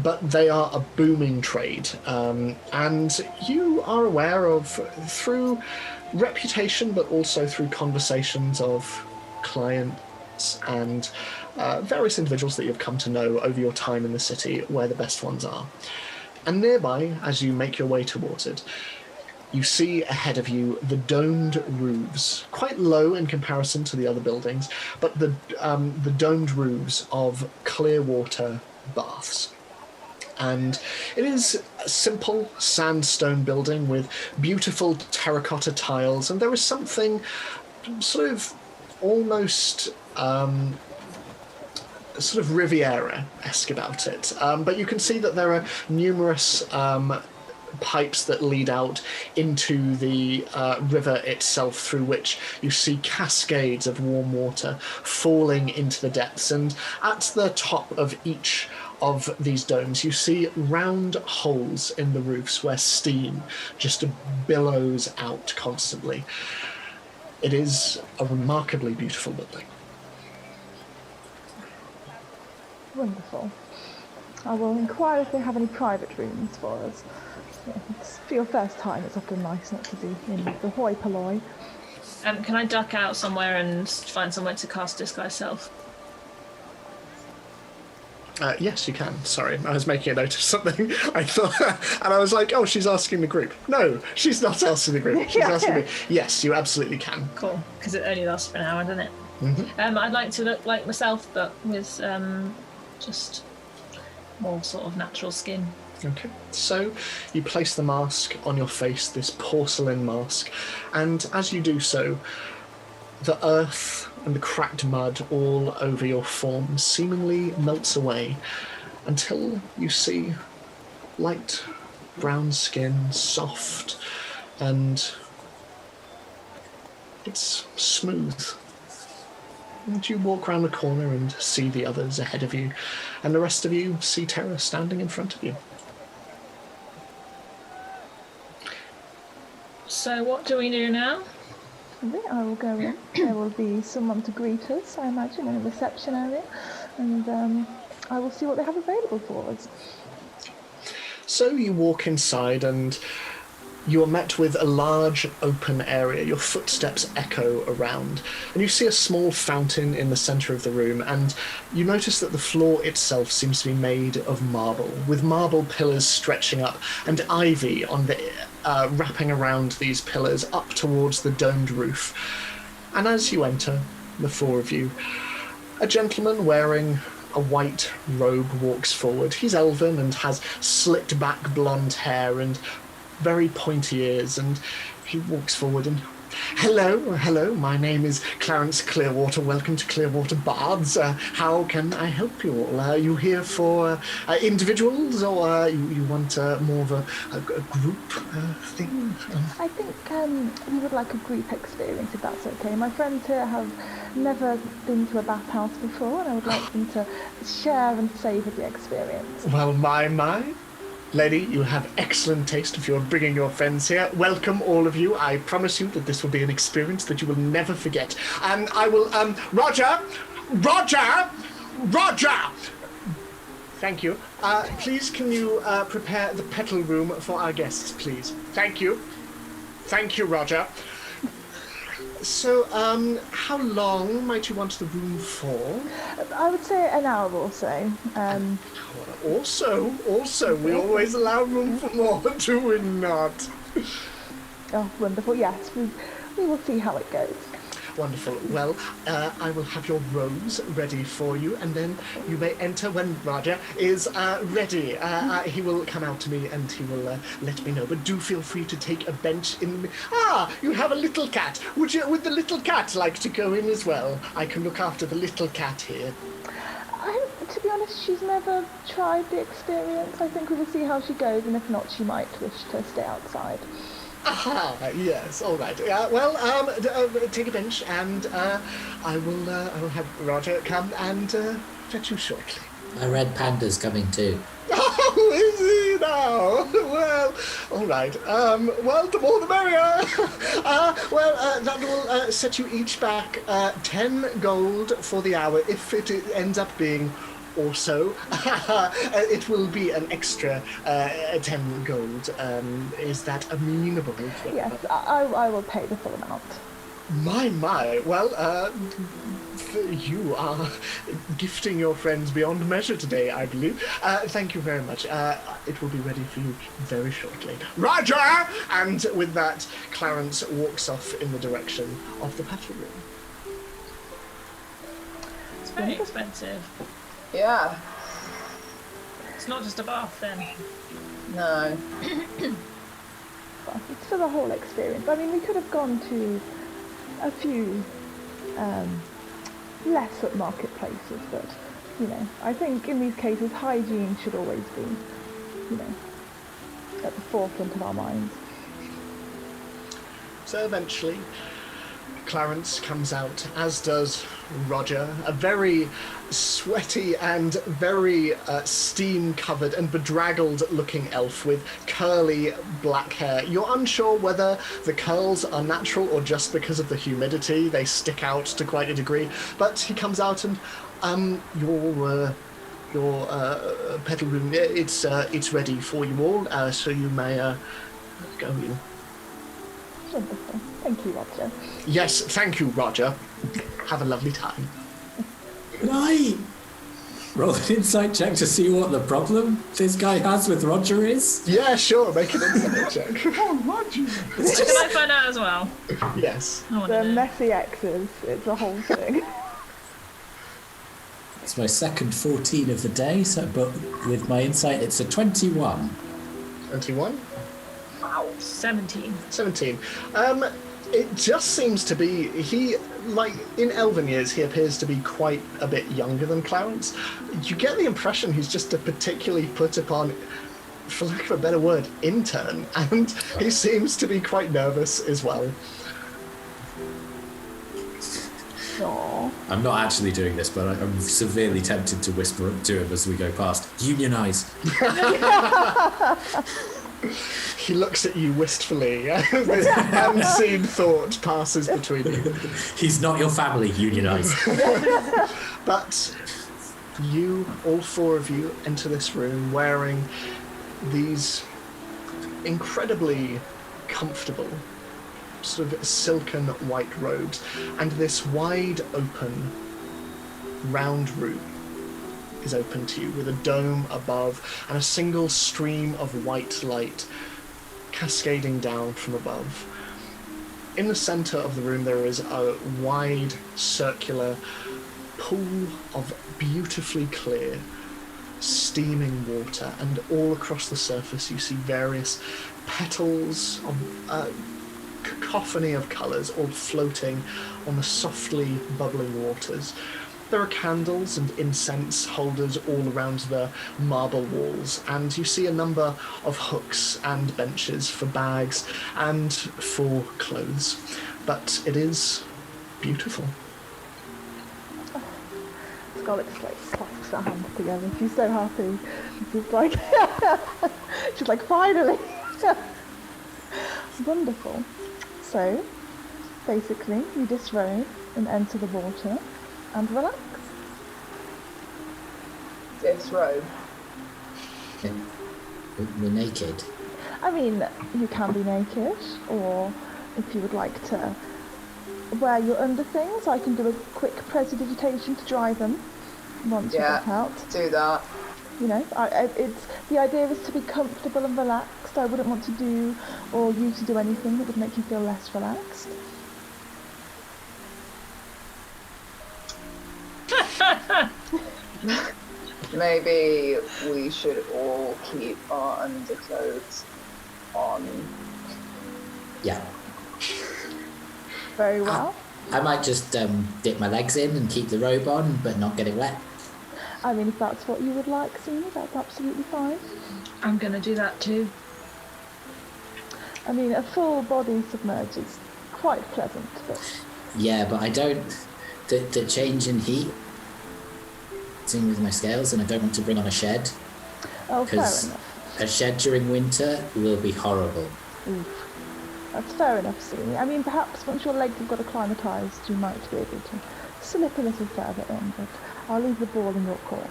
but they are a booming trade, and you are aware of, through reputation but also through conversations of clients and various individuals that you've come to know over your time in the city, where the best ones are. And nearby, as you make your way towards it, you see ahead of you the domed roofs, quite low in comparison to the other buildings, but the domed roofs of Clearwater baths. And it is a simple sandstone building with beautiful terracotta tiles, and there is something sort of almost sort of Riviera-esque about it. But you can see that there are numerous pipes that lead out into the river itself, through which you see cascades of warm water falling into the depths. And at the top of each of these domes, you see round holes in the roofs where steam just billows out constantly. It is a remarkably beautiful building. Wonderful. I will inquire if they have any private rooms for us. For your first time, it's often nice not to be in the hoi polloi. Can I duck out somewhere and find somewhere to cast Disguise Self? Yes, you can. Sorry, I was making a note of something. I thought, and I was like, "Oh, she's asking the group." No, she's not asking the group. She's asking me. Yes, you absolutely can. Cool, because it only lasts for an hour, doesn't it? Mm-hmm. I'd like to look like myself, but with just more sort of natural skin. Okay, so you place the mask on your face, this porcelain mask, and as you do so, the earth and the cracked mud all over your form seemingly melts away until you see light brown skin, soft, and it's smooth. And you walk around the corner and see the others ahead of you, and the rest of you see Terra standing in front of you. So what do we do now? I will go in. There will be someone to greet us, I imagine, in the reception area, and I will see what they have available for us. So you walk inside and you are met with a large open area. Your footsteps echo around, and you see a small fountain in the centre of the room, and you notice that the floor itself seems to be made of marble, with marble pillars stretching up and ivy on the wrapping around these pillars up towards the domed roof. And as you enter, the four of you, a gentleman wearing a white robe walks forward. He's elven and has slicked back blonde hair and very pointy ears, and he walks forward and, hello, my name is Clarence Clearwater. Welcome to Clearwater Baths. How can I help you all? Are you here for individuals, or you want more of a group thing? I think we would like a group experience, if that's okay. My friends here have never been to a bathhouse before, and I would like them to share and savour the experience. Well, my. Lady, you have excellent taste if you're bringing your friends here. Welcome, all of you. I promise you that this will be an experience that you will never forget. And I will, Roger! Thank you. Please, can you prepare the petal room for our guests, please? Thank you. Thank you, Roger. So, how long might you want the room for? I would say an hour or so. Also, we always allow room for more, do we not? Oh, wonderful. Yes, we will see how it goes. Wonderful. Well, I will have your robes ready for you, and then you may enter when Roger is ready. He will come out to me and he will let me know. But do feel free to take a bench in. You have a little cat. Would the little cat like to go in as well? I can look after the little cat here. To be honest, she's never tried the experience. I think we will see how she goes, and if not, she might wish to stay outside. Aha, yes, all right. Take a bench, and I will have Roger come and fetch you shortly. My red panda's coming too. Oh, is he now? Well, all right. Well, the more the merrier. That will set you each back 10 gold for the hour. If it ends up being also, it will be an extra 10 gold. Is that amenable? Yes, I will pay the full amount. My. Well, you are gifting your friends beyond measure today, I believe. Thank you very much. It will be ready for you very shortly. Roger! And with that, Clarence walks off in the direction of the patrol room. It's very expensive. Yeah. It's not just a bath then. No. Well, it's for the whole experience. I mean, we could have gone to a few less upmarket places, but, you know, I think in these cases hygiene should always be, you know, at the forefront of our minds. So eventually, Clarence comes out, as does Roger, a very sweaty and very steam-covered and bedraggled-looking elf with curly black hair. You're unsure whether the curls are natural or just because of the humidity. They stick out to quite a degree. But he comes out and, your pedal room, it's ready for you all, so you may go in. Wonderful. Thank you, Roger. Yes, thank you, Roger. Have a lovely time. Can I roll an insight check to see what the problem this guy has with Roger is? Yeah, sure, make an insight check. Oh, Roger! Can I find out as well? Yes. I want The to know. messy X's, it's a whole thing. It's my second 14 of the day, so but with my insight, it's a 21. 21? Wow. 17. 17. It just seems to be, he, like, in elven years, he appears to be quite a bit younger than Clarence. You get the impression he's just a particularly put upon, for lack of a better word, intern, and he seems to be quite nervous as well. Aww. I'm not actually doing this, but I'm severely tempted to whisper to him as we go past. Unionize. He looks at you wistfully. This unseen thought passes between you. He's not your family, unionize. But you, all four of you, enter this room wearing these incredibly comfortable, sort of silken white robes, and this wide open, round room is open to you with a dome above and a single stream of white light cascading down from above. In the center of the room there is a wide circular pool of beautifully clear steaming water, and all across the surface you see various petals of cacophony of colours all floating on the softly bubbling waters. There are candles and incense holders all around the marble walls, and you see a number of hooks and benches for bags and for clothes. But it is beautiful. Scarlett just like clasps her hands together. She's so happy. She's like, she's like, finally. Wonderful. So, basically, you disrobe and enter the water and relax. Disrobe. We're naked. I mean, you can be naked, or if you would like to wear your underthings, I can do a quick prestidigitation to dry them once you get out. Do that. You know, it's the idea is to be comfortable and relaxed. I wouldn't want to do or you to do anything that would make you feel less relaxed. Maybe we should all keep our underclothes on. Yeah. Very well. I might just dip my legs in and keep the robe on, but not get it wet. I mean, if that's what you would like, Simi, that's absolutely fine. I'm gonna do that too. I mean, a full body submerge is quite pleasant, but Yeah, but I don't... The change in heat... with my scales, and I don't want to bring on a shed. Oh, fair Because enough. a shed during winter will be horrible. Oof. That's fair enough, Sydney. I mean, perhaps once your legs have got acclimatised, you might be able to slip a little further in, but I'll leave the ball in your court.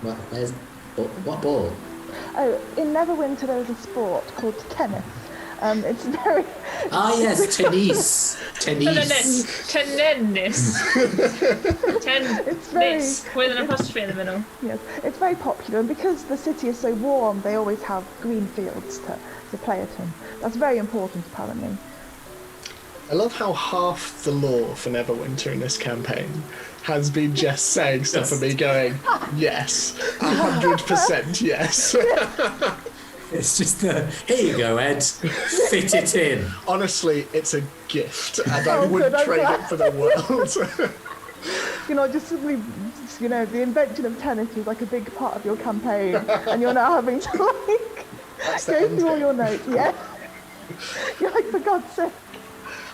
Well, what ball? Oh, in Neverwinter there's a sport called tennis. It's very... Ah, yes, tennis. Tennis. Tennis. It's very... Tennis. With an apostrophe in the middle. Yes, it's very popular, and because the city is so warm, they always have green fields to play it in. That's very important, apparently. I love how half the lore for Neverwinter in this campaign has been just saying stuff Yes. and me going, yes, 100% yes. It's just here you go, Ed. Fit it in. Honestly, it's a gift, and I Oh, wouldn't good, I'm trade glad. it for the world. You know, just suddenly, you know, the invention of tennis was like a big part of your campaign, and you're now having to like That's the go end through all game. your notes. Yeah, you're like, for God's sake.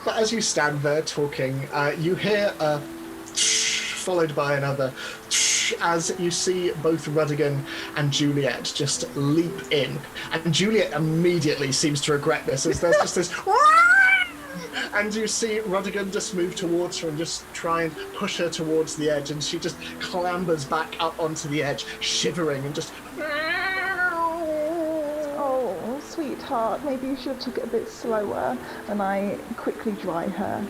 But as you stand there talking, you hear a followed by another as you see both Rudigan and Juliet just leap in. And Juliet immediately seems to regret this, as there's just this... And you see Rudigan just move towards her and just try and push her towards the edge, and she just clambers back up onto the edge, shivering and just... Oh, sweetheart, maybe you should have took it a bit slower. And I quickly dry her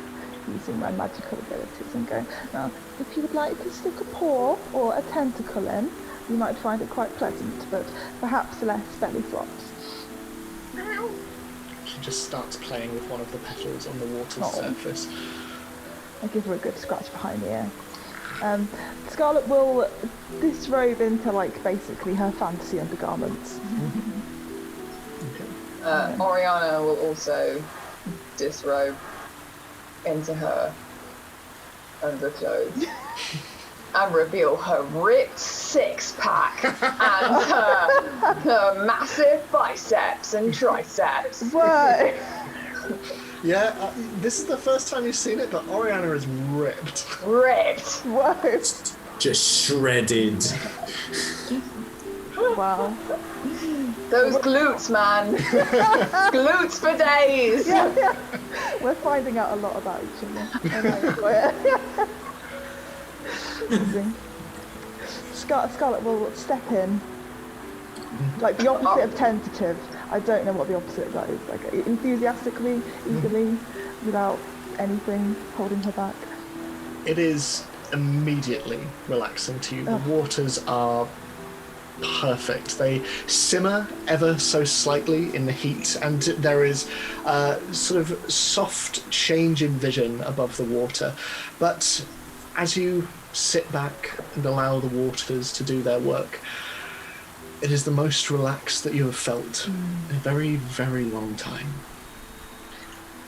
using my magical abilities and go, now, if you would like to stick a paw or a tentacle in, you might find it quite pleasant, but perhaps less belly flops. She just starts playing with one of the petals on the water's Oh. surface. I give her a good scratch behind the ear. Scarlett will disrobe into, like, basically her fantasy undergarments. Oriana will also disrobe into her underclothes and reveal her ripped six-pack and her massive biceps and triceps. Whoa! Yeah, this is the first time you've seen it, but Oriana is ripped. Ripped. Whoa! Just shredded. Wow. Those glutes, man. Glutes for days. Yeah. We're finding out a lot about each other. And I enjoy it. Amazing. Scarlett will step in, like the opposite of tentative. I don't know what the opposite of that is. Like enthusiastically, eagerly, without anything holding her back. It is immediately relaxing to you. The waters are perfect. They simmer ever so slightly in the heat, and there is a sort of soft change in vision above the water. But as you sit back and allow the waters to do their work, it is the most relaxed that you have felt in a very, very long time.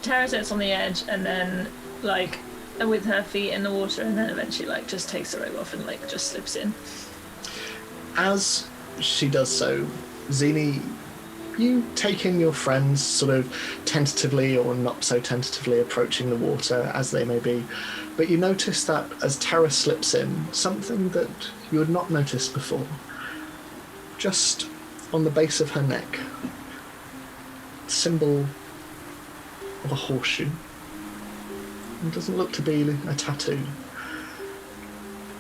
Tara sits on the edge and then, like, with her feet in the water, and then eventually, like, just takes the robe off and, like, just slips in. As she does so, Zini, you take in your friends sort of tentatively or not so tentatively approaching the water as they may be, but you notice that as Tara slips in, something that you had not noticed before, just on the base of her neck, symbol of a horseshoe. It doesn't look to be a tattoo.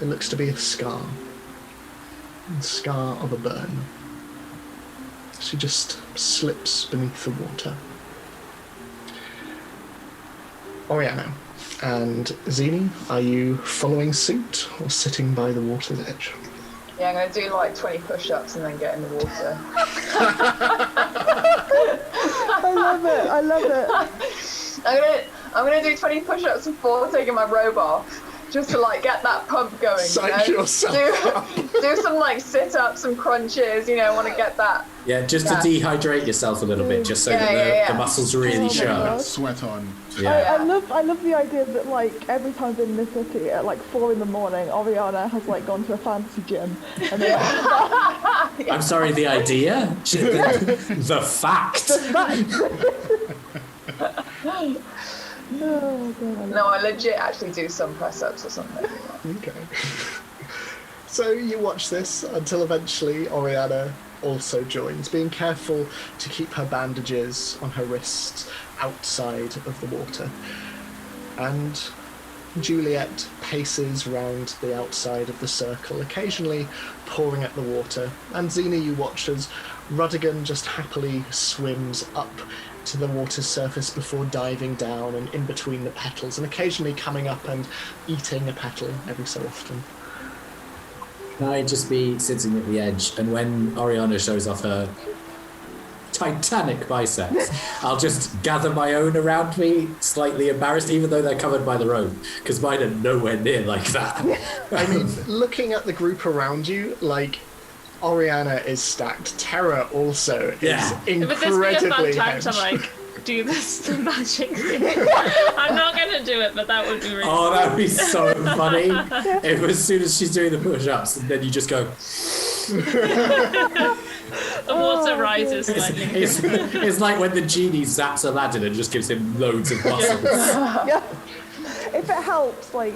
It looks to be a scar. The scar of a burn. She just slips beneath the water. Oriana and Zini, are you following suit or sitting by the water's edge? Yeah, I'm gonna do like 20 push-ups and then get in the water. I love it. I'm gonna do 20 push-ups before taking my robe off, just to like get that pump going. Psych yourself up. Do some like sit-ups, some crunches. You know, want to get that. Yeah, just to dehydrate yourself a little bit, just so Yeah, that yeah, yeah. the muscles really Oh my show. God. Sweat on. Yeah. I love the idea that like every time I've been in the city at like 4 a.m, Oriana has like gone to a fantasy gym and then I'm sorry, the idea? The fact. Oh, God, I love No, I legit actually do some press-ups or something. Okay. So you watch this until eventually Oriana also joins, being careful to keep her bandages on her wrists outside of the water. And Juliet paces round the outside of the circle, occasionally pouring at the water. And Xena, you watch as Rudigan just happily swims up to the water's surface before diving down and in between the petals, and occasionally coming up and eating a petal every so often. Can I just be sitting at the edge, and when Oriana shows off her titanic biceps, I'll just gather my own around me, slightly embarrassed, even though they're covered by the robe, because mine are nowhere near like that. I mean, looking at the group around you, like, Oriana is stacked. Terra also is incredibly Would this be a fun time hench. to, like, do this magic thing? I'm not going to do it, but that would be really Oh, fun. that would be so funny. If as soon as she's doing the push-ups, and then you just go... The water rises slightly. It's like when the genie zaps Aladdin and just gives him loads of muscles. Yeah. If it helps, like,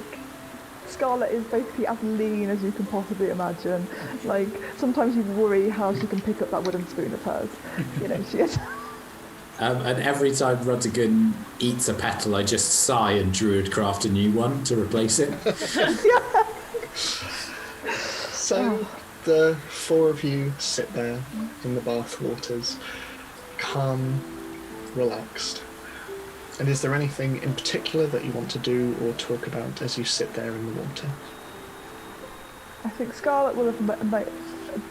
Scarlett is basically as lean as you can possibly imagine. Like, sometimes you worry how she can pick up that wooden spoon of hers. You know, she is. And every time Rudigan eats a petal, I just sigh and druid-craft a new one to replace it. So the four of you sit there in the bath waters, calm, relaxed. And is there anything in particular that you want to do or talk about as you sit there in the water? I think Scarlett will have,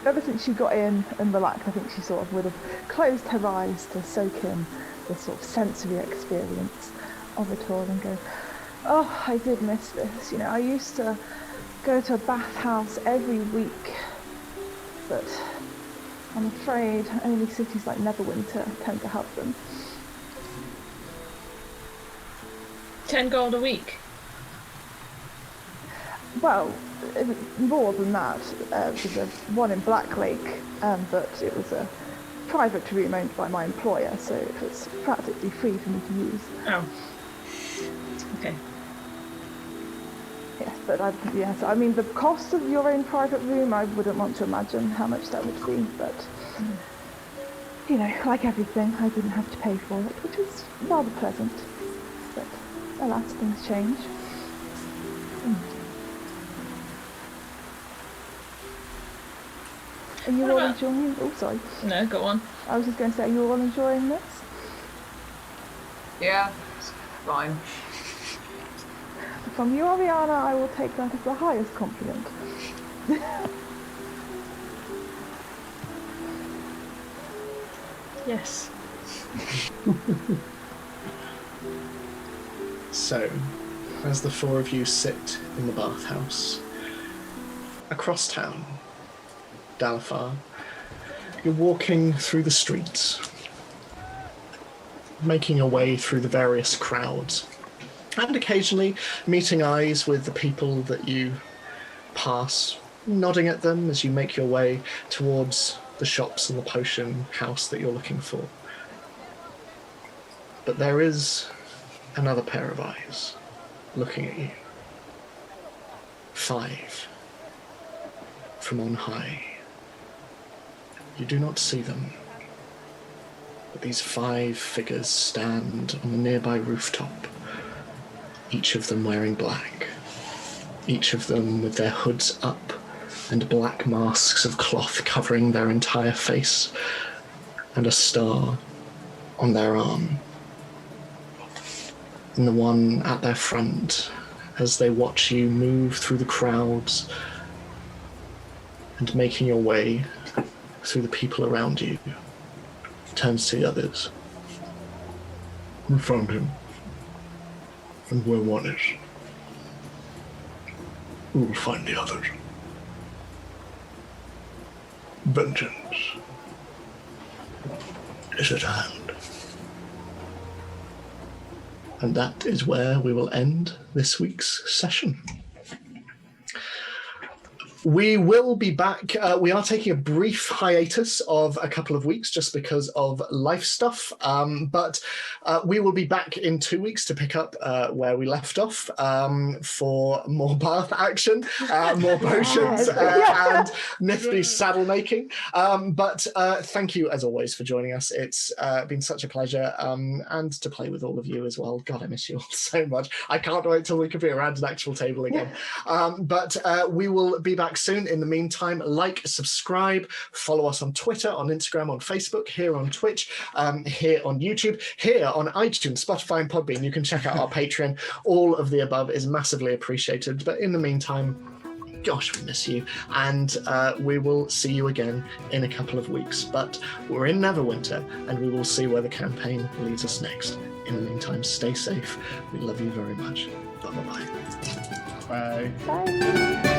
ever since she got in and relaxed, I think she sort of would have closed her eyes to soak in the sort of sensory experience of it all and go, oh, I did miss this. You know, I used to go to a bathhouse every week, but I'm afraid only cities like Neverwinter tend to have them. 10 gold a week. Well, it was more than that. There's a one in Black Lake, but it was a private room owned by my employer, so it was practically free for me to use. Oh. Okay. Yes, but so I mean, the cost of your own private room, I wouldn't want to imagine how much that would be, but, you know, like everything, I didn't have to pay for it, which was rather pleasant. But alas, things change. Are you What all about- enjoying? Oh, sorry. No, go on. I was just going to say, are you all enjoying this? Yeah, it's fine. From you, Ariana, I will take that as the highest compliment. Yes. So, as the four of you sit in the bathhouse, across town, Dalafar, you're walking through the streets, making your way through the various crowds, and occasionally meeting eyes with the people that you pass, nodding at them as you make your way towards the shops and the potion house that you're looking for. But there is another pair of eyes looking at you. 5 from on high. You do not see them, but these 5 figures stand on the nearby rooftop, each of them wearing black, each of them with their hoods up and black masks of cloth covering their entire face, and a star on their arm. And the one at their front, as they watch you move through the crowds and making your way through the people around you, turns to the others. We found him, and where one is, we will find the others. Vengeance is at hand. And that is where we will end this week's session. We will be back. We are taking a brief hiatus of a couple of weeks just because of life stuff. But we will be back in 2 weeks to pick up where we left off for more bath action, more potions, and nifty saddle making. But thank you, as always, for joining us. It's been such a pleasure, and to play with all of you as well. God, I miss you all so much. I can't wait till we can be around an actual table again. But we will be back soon. In the meantime, like, subscribe, follow us on Twitter, on Instagram, on Facebook, here on Twitch, here on YouTube, here on iTunes, Spotify, and Podbean. You can check out our Patreon. All of the above is massively appreciated. But in the meantime, gosh, we miss you. And we will see you again in a couple of weeks. But we're in Neverwinter, and we will see where the campaign leads us next. In the meantime, stay safe. We love you very much. Bye-bye. Bye. Bye.